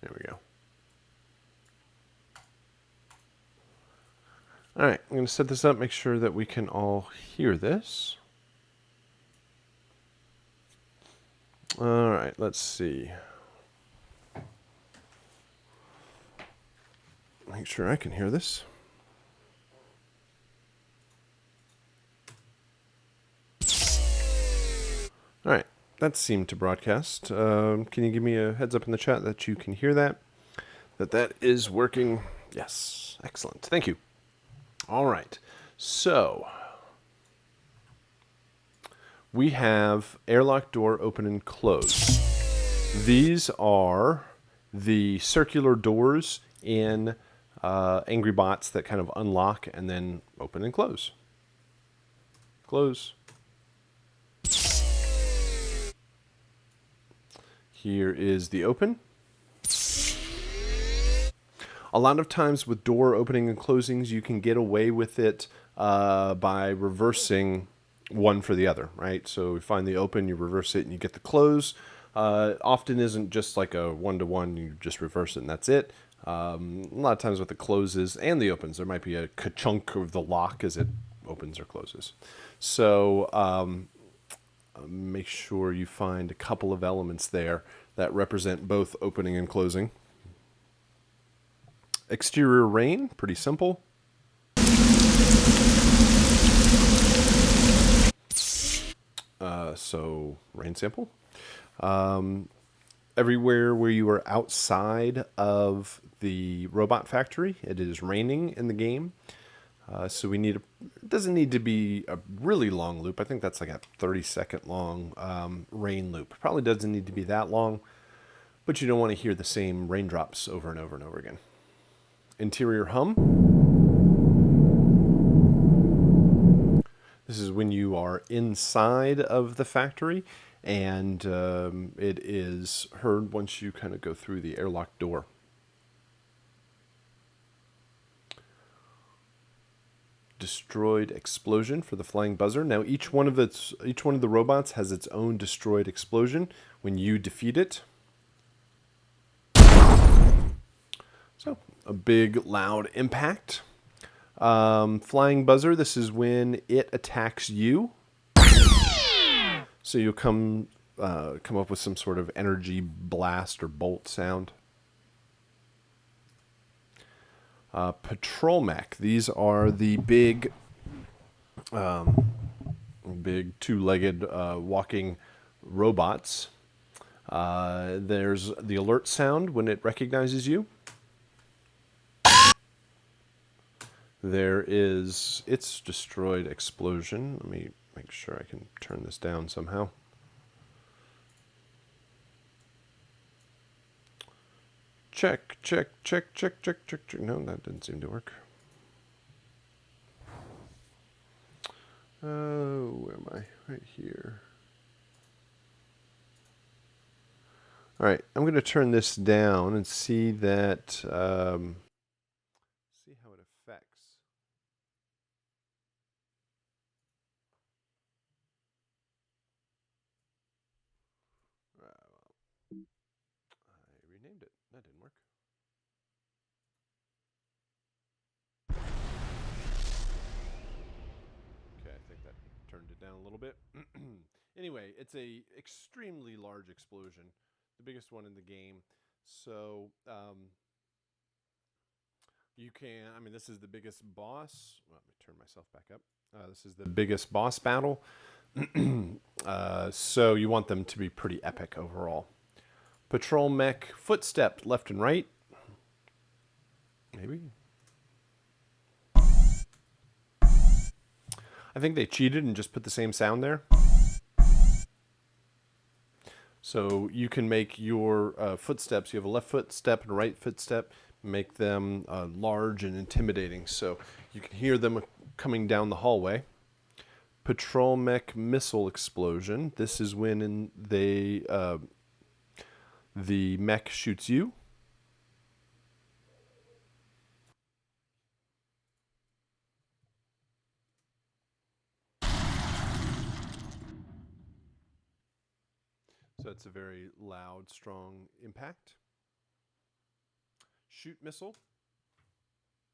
There we go. All right, I'm going to set this up, make sure that we can all hear this. All right, let's see. Make sure I can hear this. All right, that seemed to broadcast. Can you give me a heads up in the chat that you can hear that? That is working. Yes, excellent. Thank you. All right, so we have airlock door open and close. These are the circular doors in Angry Bots that kind of unlock and then open and close. Close. Here is the open. A lot of times with door opening and closings, you can get away with it by reversing one for the other, right? So you find the open, you reverse it, and you get the close. Often isn't just like a one-to-one, you just reverse it and that's it. A lot of times with the closes and the opens, there might be a ka-chunk of the lock as it opens or closes. So make sure you find a couple of elements there that represent both opening and closing. Exterior rain, pretty simple. So rain sample. Everywhere where you are outside of the robot factory, it is raining in the game. So we need it doesn't need to be a really long loop. I think that's like a 30-second long rain loop. Probably doesn't need to be that long, but you don't want to hear the same raindrops over and over and over again. Interior hum. This is when you are inside of the factory, and it is heard once you kind of go through the airlock door. Destroyed explosion for the flying buzzer. Now each one of the robots has its own destroyed explosion when you defeat it. So a big loud impact. Flying buzzer. This is when it attacks you. So you'll come up with some sort of energy blast or bolt sound. Patrol mech. These are the big two-legged walking robots. There's the alert sound when it recognizes you. There is its destroyed explosion. Let me make sure I can turn this down somehow. Check. No, that didn't seem to work. Oh, where am I? Right here. All right, I'm going to turn this down and see that. See how it affects. named it. That didn't work. Okay, I think that turned it down a little bit. Anyway, it's a extremely large explosion, the biggest one in the game. So you can, I mean, this is the biggest boss. Let me turn myself back up. This is the biggest boss battle. So you want them to be pretty epic overall. Patrol mech footstep left and right. Maybe. I think they cheated and just put the same sound there. So you can make your footsteps, you have a left footstep and a right footstep, make them large and intimidating. So you can hear them coming down the hallway. Patrol mech missile explosion. This is when the mech shoots you. So it's a very loud, strong impact. Shoot missile.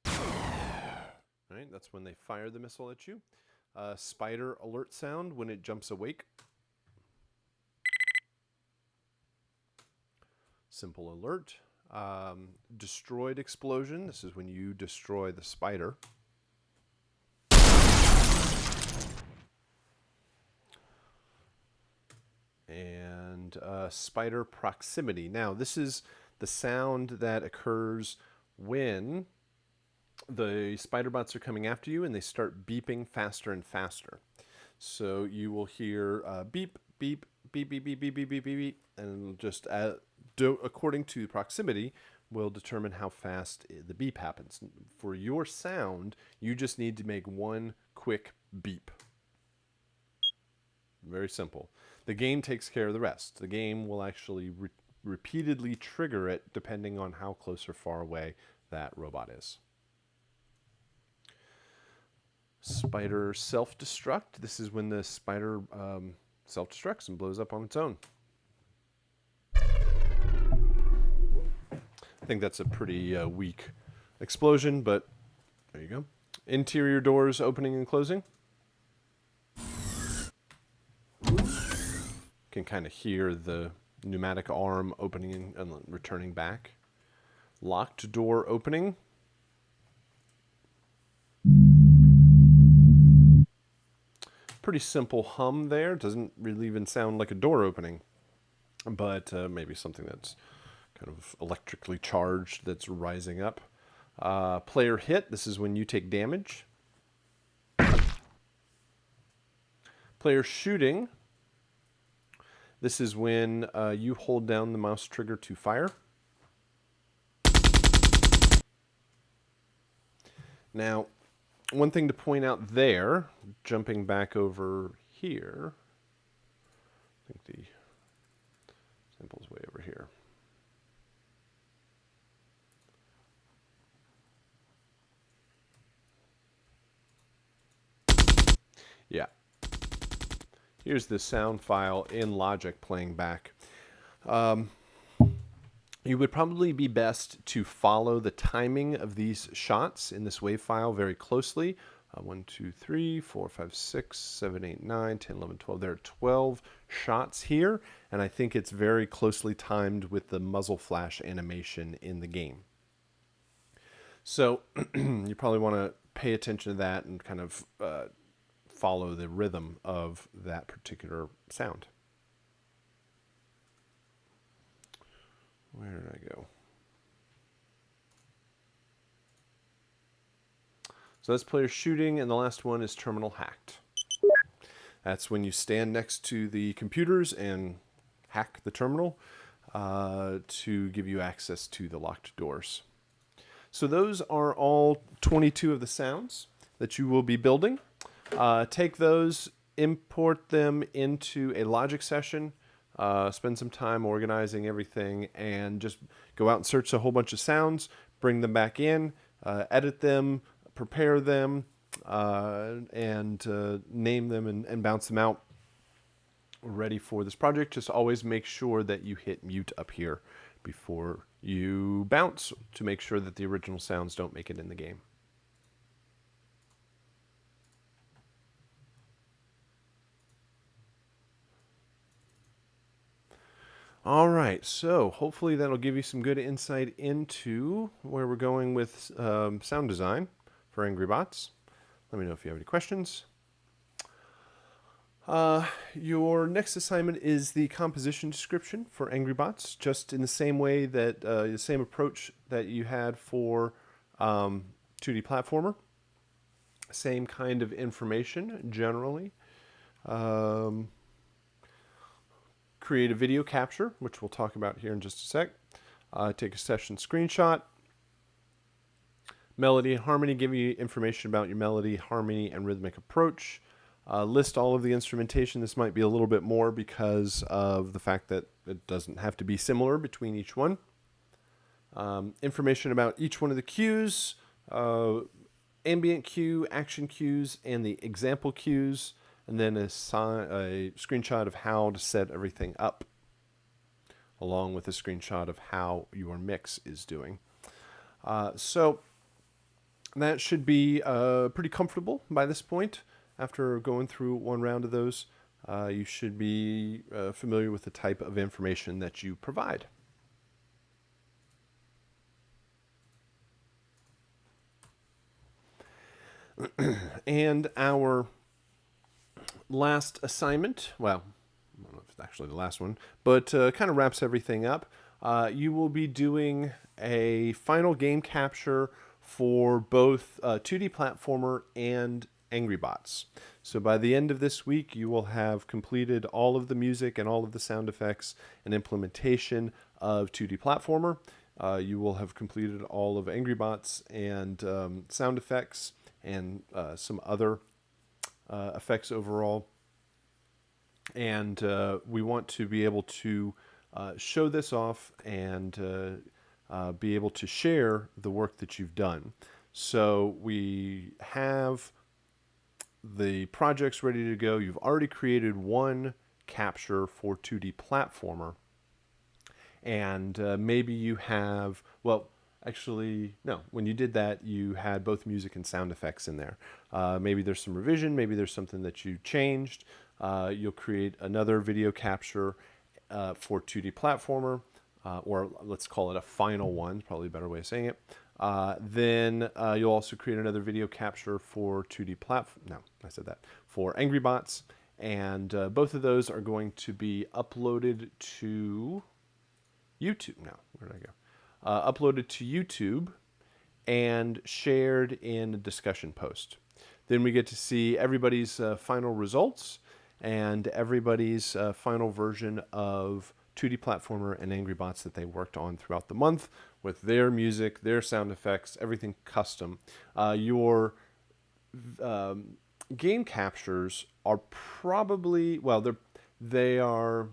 Right, that's when they fire the missile at you. Spider alert sound when it jumps awake. Simple alert. Destroyed explosion. This is when you destroy the spider. And spider proximity. Now, this is the sound that occurs when the spider bots are coming after you and they start beeping faster and faster. So you will hear beep, beep, beep, beep, beep, beep, beep, beep, beep, beep, and just according to proximity will determine how fast the beep happens. For your sound, you just need to make one quick beep. Very simple. The game takes care of the rest. The game will actually repeatedly trigger it depending on how close or far away that robot is. Spider self-destruct. This is when the spider self-destructs and blows up on its own. I think that's a pretty weak explosion, but there you go. Interior doors opening and closing. Can kind of hear the pneumatic arm opening and returning back. Locked door opening. Pretty simple hum there. Doesn't really even sound like a door opening, but maybe something that's kind of electrically charged that's rising up. Player hit. This is when you take damage. Player shooting. This is when you hold down the mouse trigger to fire. Now, one thing to point out there, jumping back over here, I think the sample's way over here. Yeah. Here's the sound file in Logic playing back. You would probably be best to follow the timing of these shots in this wave file very closely. 1, 2, 3, 4, 5, 6, 7, 8, 9, 10, 11, 12. There are 12 shots here, and I think it's very closely timed with the muzzle flash animation in the game. So you probably want to pay attention to that and kind of follow the rhythm of that particular sound. Where did I go? So that's player shooting, and the last one is terminal hacked. That's when you stand next to the computers and hack the terminal to give you access to the locked doors. So those are all 22 of the sounds that you will be building. Take those, import them into a Logic session, spend some time organizing everything, and just go out and search a whole bunch of sounds, bring them back in, edit them, prepare them, and name them and bounce them out ready for this project. Just always make sure that you hit mute up here before you bounce to make sure that the original sounds don't make it in the game. All right, so hopefully that'll give you some good insight into where we're going with sound design for Angry Bots. Let me know if you have any questions. Your next assignment is the composition description for Angry Bots, just in the same way that the same approach that you had for 2D platformer. Same kind of information generally. Create a video capture, which we'll talk about here in just a sec. Take a session screenshot. Melody and harmony, give you information about your melody, harmony, and rhythmic approach. List all of the instrumentation. This might be a little bit more because of the fact that it doesn't have to be similar between each one. Information about each one of the cues, ambient cue, action cues, and the example cues, and then a screenshot of how to set everything up, along with a screenshot of how your mix is doing. So that should be pretty comfortable by this point. After going through one round of those, you should be familiar with the type of information that you provide. And our last assignment, well, I don't know if it's actually the last one, but kind of wraps everything up. You will be doing a final game capture for both 2D platformer and Angry Bots. So by the end of this week, you will have completed all of the music and all of the sound effects and implementation of 2D platformer. You will have completed all of Angry Bots and sound effects and some other effects overall. And we want to be able to show this off and be able to share the work that you've done. So we have the projects ready to go. You've already created one capture for 2D platformer. And maybe you have, well, actually, no, when you did that, you had both music and sound effects in there. Maybe there's some revision, maybe there's something that you changed. You'll create another video capture for 2D platformer, or let's call it a final one, probably a better way of saying it. Then you'll also create another video capture for 2D platform. No, I said that. For Angry Bots. And both of those are going to be uploaded to YouTube. No, where did I go? Uploaded to YouTube and shared in a discussion post. Then we get to see everybody's final results and everybody's final version of 2D platformer and Angry Bots that they worked on throughout the month with their music, their sound effects, everything custom. Your game captures are probably, well, they are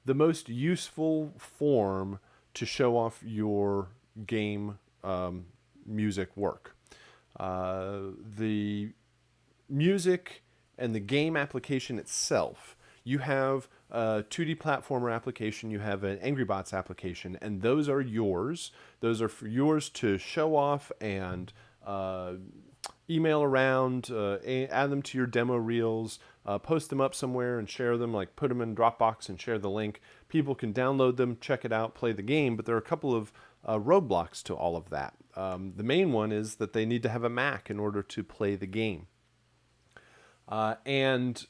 the most useful form to show off your game music work. The music and the game application itself, you have a 2D platformer application, you have an Angry Bots application, and those are yours. Those are for yours to show off and email around, add them to your demo reels, post them up somewhere and share them, like put them in Dropbox and share the link. People can download them, check it out, play the game, but there are a couple of roadblocks to all of that. The main one is that they need to have a Mac in order to play the game. And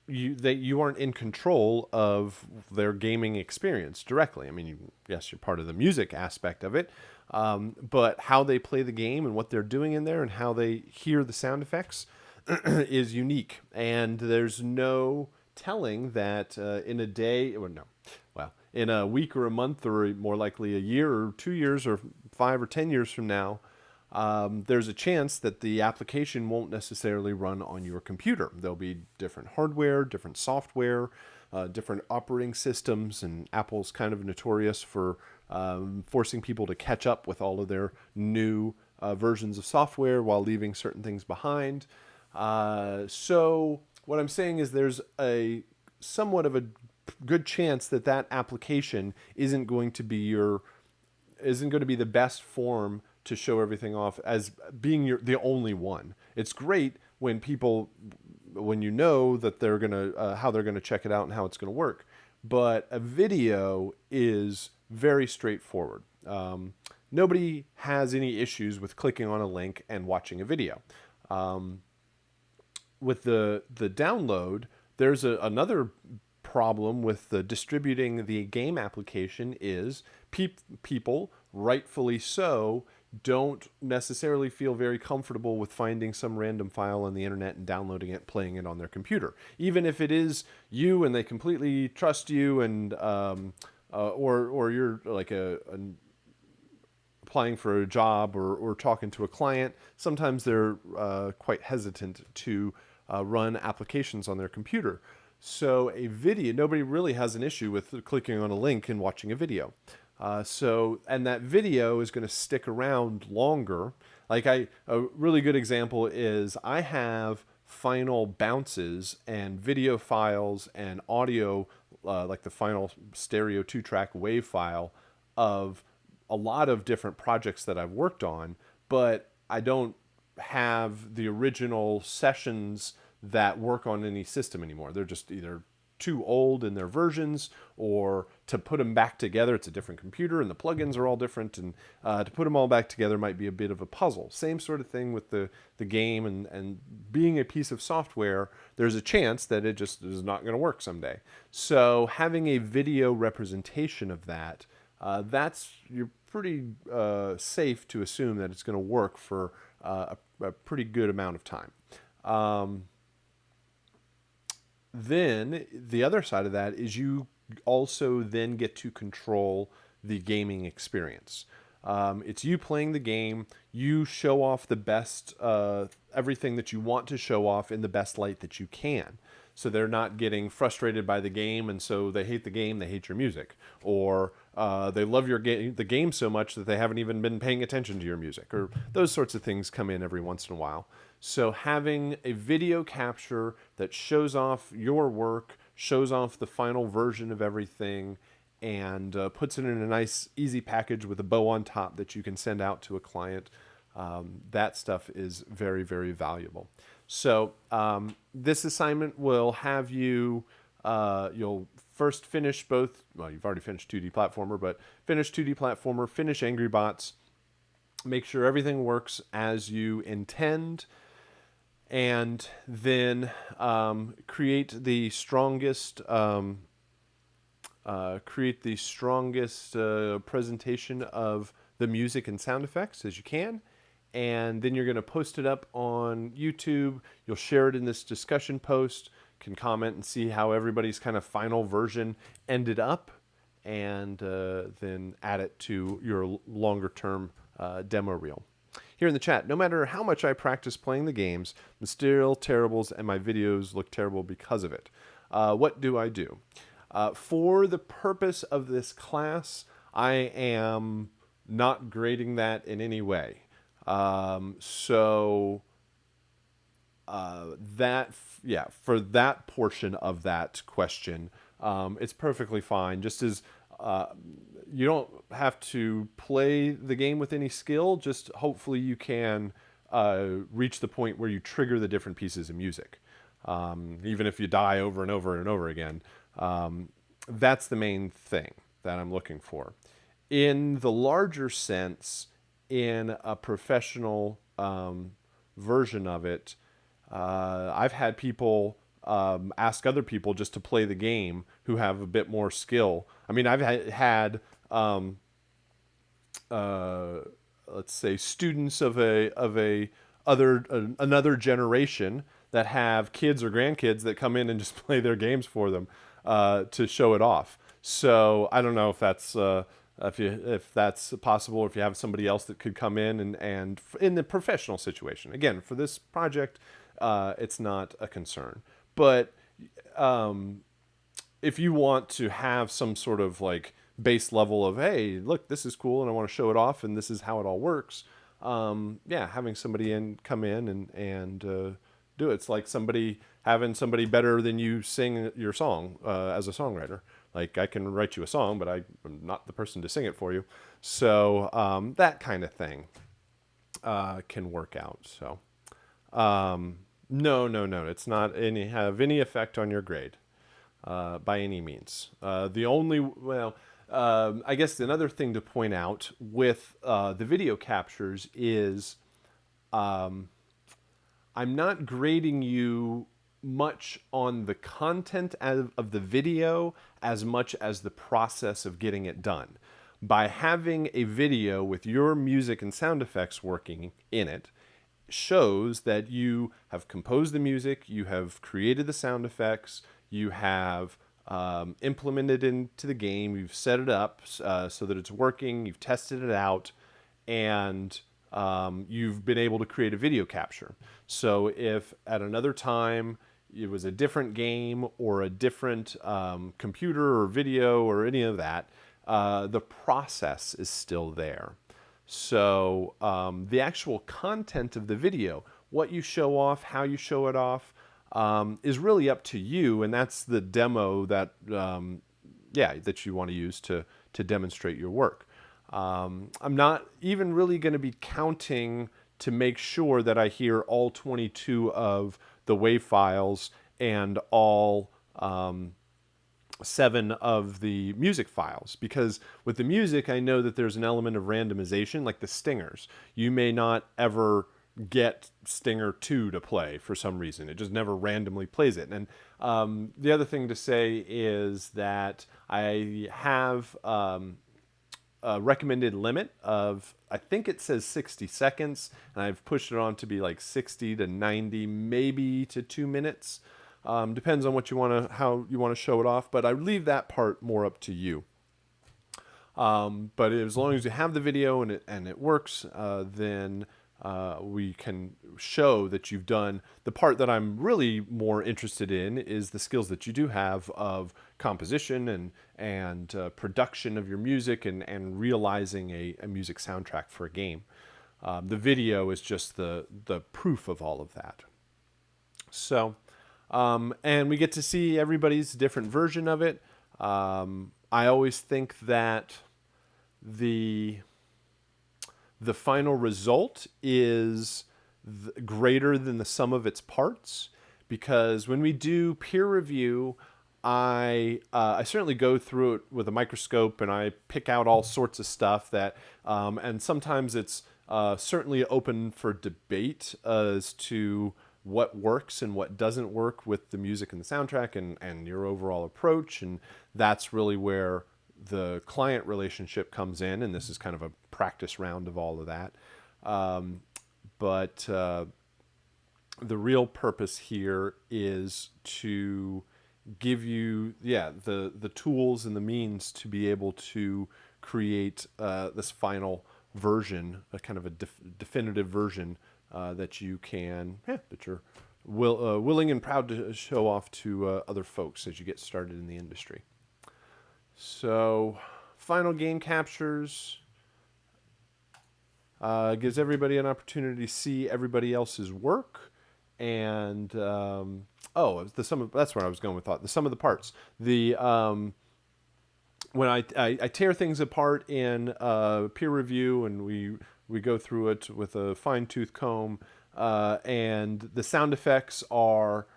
you aren't in control of their gaming experience directly. I mean, yes, you're part of the music aspect of it, but how they play the game and what they're doing in there and how they hear the sound effects is unique. And there's no telling that in a day, or no, well, in a week or a month or more likely a year or 2 years or 5 or 10 years from now, there's a chance that the application won't necessarily run on your computer. There'll be different hardware, different software, different operating systems, and Apple's kind of notorious for forcing people to catch up with all of their new versions of software while leaving certain things behind. So what I'm saying is there's a somewhat of a good chance that that application isn't going to be the best form to show everything off as being the only one. It's great when you know that they're gonna how they're gonna check it out and how it's gonna work, but a video is very straightforward. Nobody has any issues with clicking on a link and watching a video. With the download, there's another problem with the distributing the game application is people, rightfully so, don't necessarily feel very comfortable with finding some random file on the internet and downloading it, playing it on their computer. Even if it is you and they completely trust you, and or you're like applying for a job or talking to a client, sometimes they're quite hesitant to run applications on their computer. So a video, nobody really has an issue with clicking on a link and watching a video. And that video is going to stick around longer. A really good example is I have final bounces and video files and audio, like the final stereo 2-track WAV file of a lot of different projects that I've worked on, but I don't have the original sessions that work on any system anymore. They're just either too old in their versions, or to put them back together, it's a different computer and the plugins are all different, and to put them all back together might be a bit of a puzzle. Same sort of thing with the game, and being a piece of software, there's a chance that it just is not going to work someday. So having a video representation of that, you're pretty safe to assume that it's going to work for a pretty good amount of time. Then the other side of that is you also then get to control the gaming experience. It's you playing the game. You show off the best, everything that you want to show off in the best light that you can. So they're not getting frustrated by the game, and so they hate the game, they hate your music. Or they love the game so much that they haven't even been paying attention to your music. Or those sorts of things come in every once in a while. So having a video capture that shows off your work, shows off the final version of everything, and puts it in a nice, easy package with a bow on top that you can send out to a client, that stuff is very, very valuable. So this assignment will have you, you'll first finish both, well, you've already finished 2D Platformer, but finish 2D Platformer, finish Angry Bots, make sure everything works as you intend, and then create the strongest presentation of the music and sound effects as you can. And then you're going to post it up on YouTube. You'll share it in this discussion post, can comment and see how everybody's kind of final version ended up, and then add it to your longer term demo reel. Here in the chat, no matter how much I practice playing the games, I'm still terrible and my videos look terrible because of it. What do I do? For the purpose of this class, I am not grading that in any way. For that portion of that question, it's perfectly fine. Just as you don't have to play the game with any skill, just hopefully you can reach the point where you trigger the different pieces of music. Even if you die over and over and over again, that's the main thing that I'm looking for. In the larger sense, in a professional version of it, I've had people ask other people just to play the game who have a bit more skill. I mean, I've had let's say students of another generation that have kids or grandkids that come in and just play their games for them to show it off. So I don't know if that's if that's possible, or if you have somebody else that could come in and in the professional situation. Again, for this project, it's not a concern. But if you want to have some sort of like base level of, hey, look, this is cool and I want to show it off and this is how it all works, having somebody come in and do it. It's like having somebody better than you sing your song as a songwriter. Like, I can write you a song, but I'm not the person to sing it for you. So that kind of thing can work out. So no, no, no, it's not have any effect on your grade by any means. The only, well, I guess another thing to point out with the video captures is I'm not grading you much on the content of the video as much as the process of getting it done. By having a video with your music and sound effects working in it, shows that you have composed the music, you have created the sound effects, you have implemented into the game, you've set it up so that it's working, you've tested it out, and you've been able to create a video capture. So if at another time it was a different game or a different computer or video or any of that, the process is still there. So the actual content of the video, what you show off, how you show it off, is really up to you, and that's the demo that that you want to use to demonstrate your work. I'm not even really going to be counting to make sure that I hear all 22 of the WAV files and all 7 of the music files, because with the music I know that there's an element of randomization, like the stingers. You may not ever get stinger 2 to play for some reason. It just never randomly plays it. And the other thing to say is that I have a recommended limit of, I think it says 60 seconds, and I've pushed it on to be like 60 to 90, maybe to 2 minutes. Depends on what you want to, how you want to show it off, but I leave that part more up to you. But as long as you have the video and it works, then we can show that you've done the part that I'm really more interested in is the skills that you do have of composition and production of your music and realizing a music soundtrack for a game. The video is just the proof of all of that. So, and we get to see everybody's different version of it. I always think that the final result is greater than the sum of its parts, because when we do peer review, I certainly go through it with a microscope and I pick out all sorts of stuff that, and sometimes it's certainly open for debate as to what works and what doesn't work with the music and the soundtrack and your overall approach. And that's really where the client relationship comes in. And this is kind of a practice round of all of that. But the real purpose here is to give you, the tools and the means to be able to create this final version, a kind of a definitive version that you can, that you're willing and proud to show off to other folks as you get started in the industry. So, final game captures gives everybody an opportunity to see everybody else's work, and that's where I was going with that. The sum of the parts. The when I tear things apart in peer review, and we go through it with a fine-tooth comb, and the sound effects are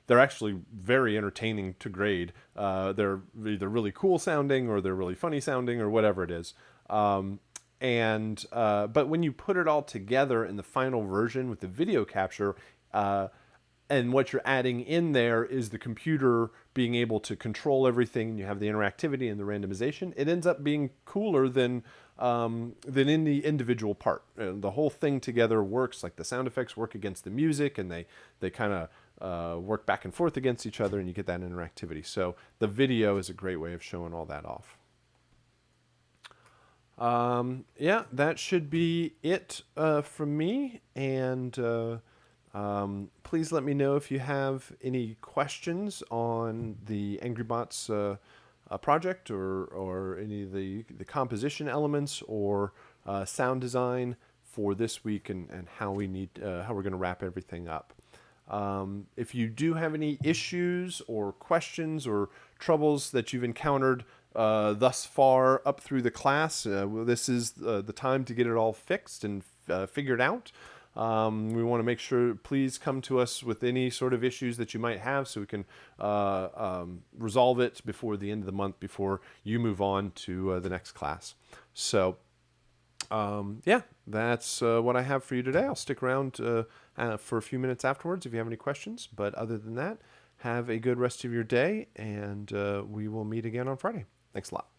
they're actually very entertaining to grade. They're either really cool sounding or they're really funny sounding or whatever it is. But when you put it all together in the final version with the video capture, and what you're adding in there is the computer being able to control everything, and you have the interactivity and the randomization, it ends up being cooler than in the individual part. The whole thing together works. Like, the sound effects work against the music, and they kind of work back and forth against each other, and you get that interactivity. So the video is a great way of showing all that off. That should be it from me, and please let me know if you have any questions on the Angry Bots project or any of the composition elements or sound design for this week, and how we're going to wrap everything up. If you do have any issues or questions or troubles that you've encountered thus far up through the class, well, this is the time to get it all fixed and figured out. We want to make sure, please come to us with any sort of issues that you might have so we can resolve it before the end of the month, before you move on to the next class. So, yeah, that's what I have for you today. I'll stick around for a few minutes afterwards if you have any questions. But other than that, have a good rest of your day, and we will meet again on Friday. Thanks a lot.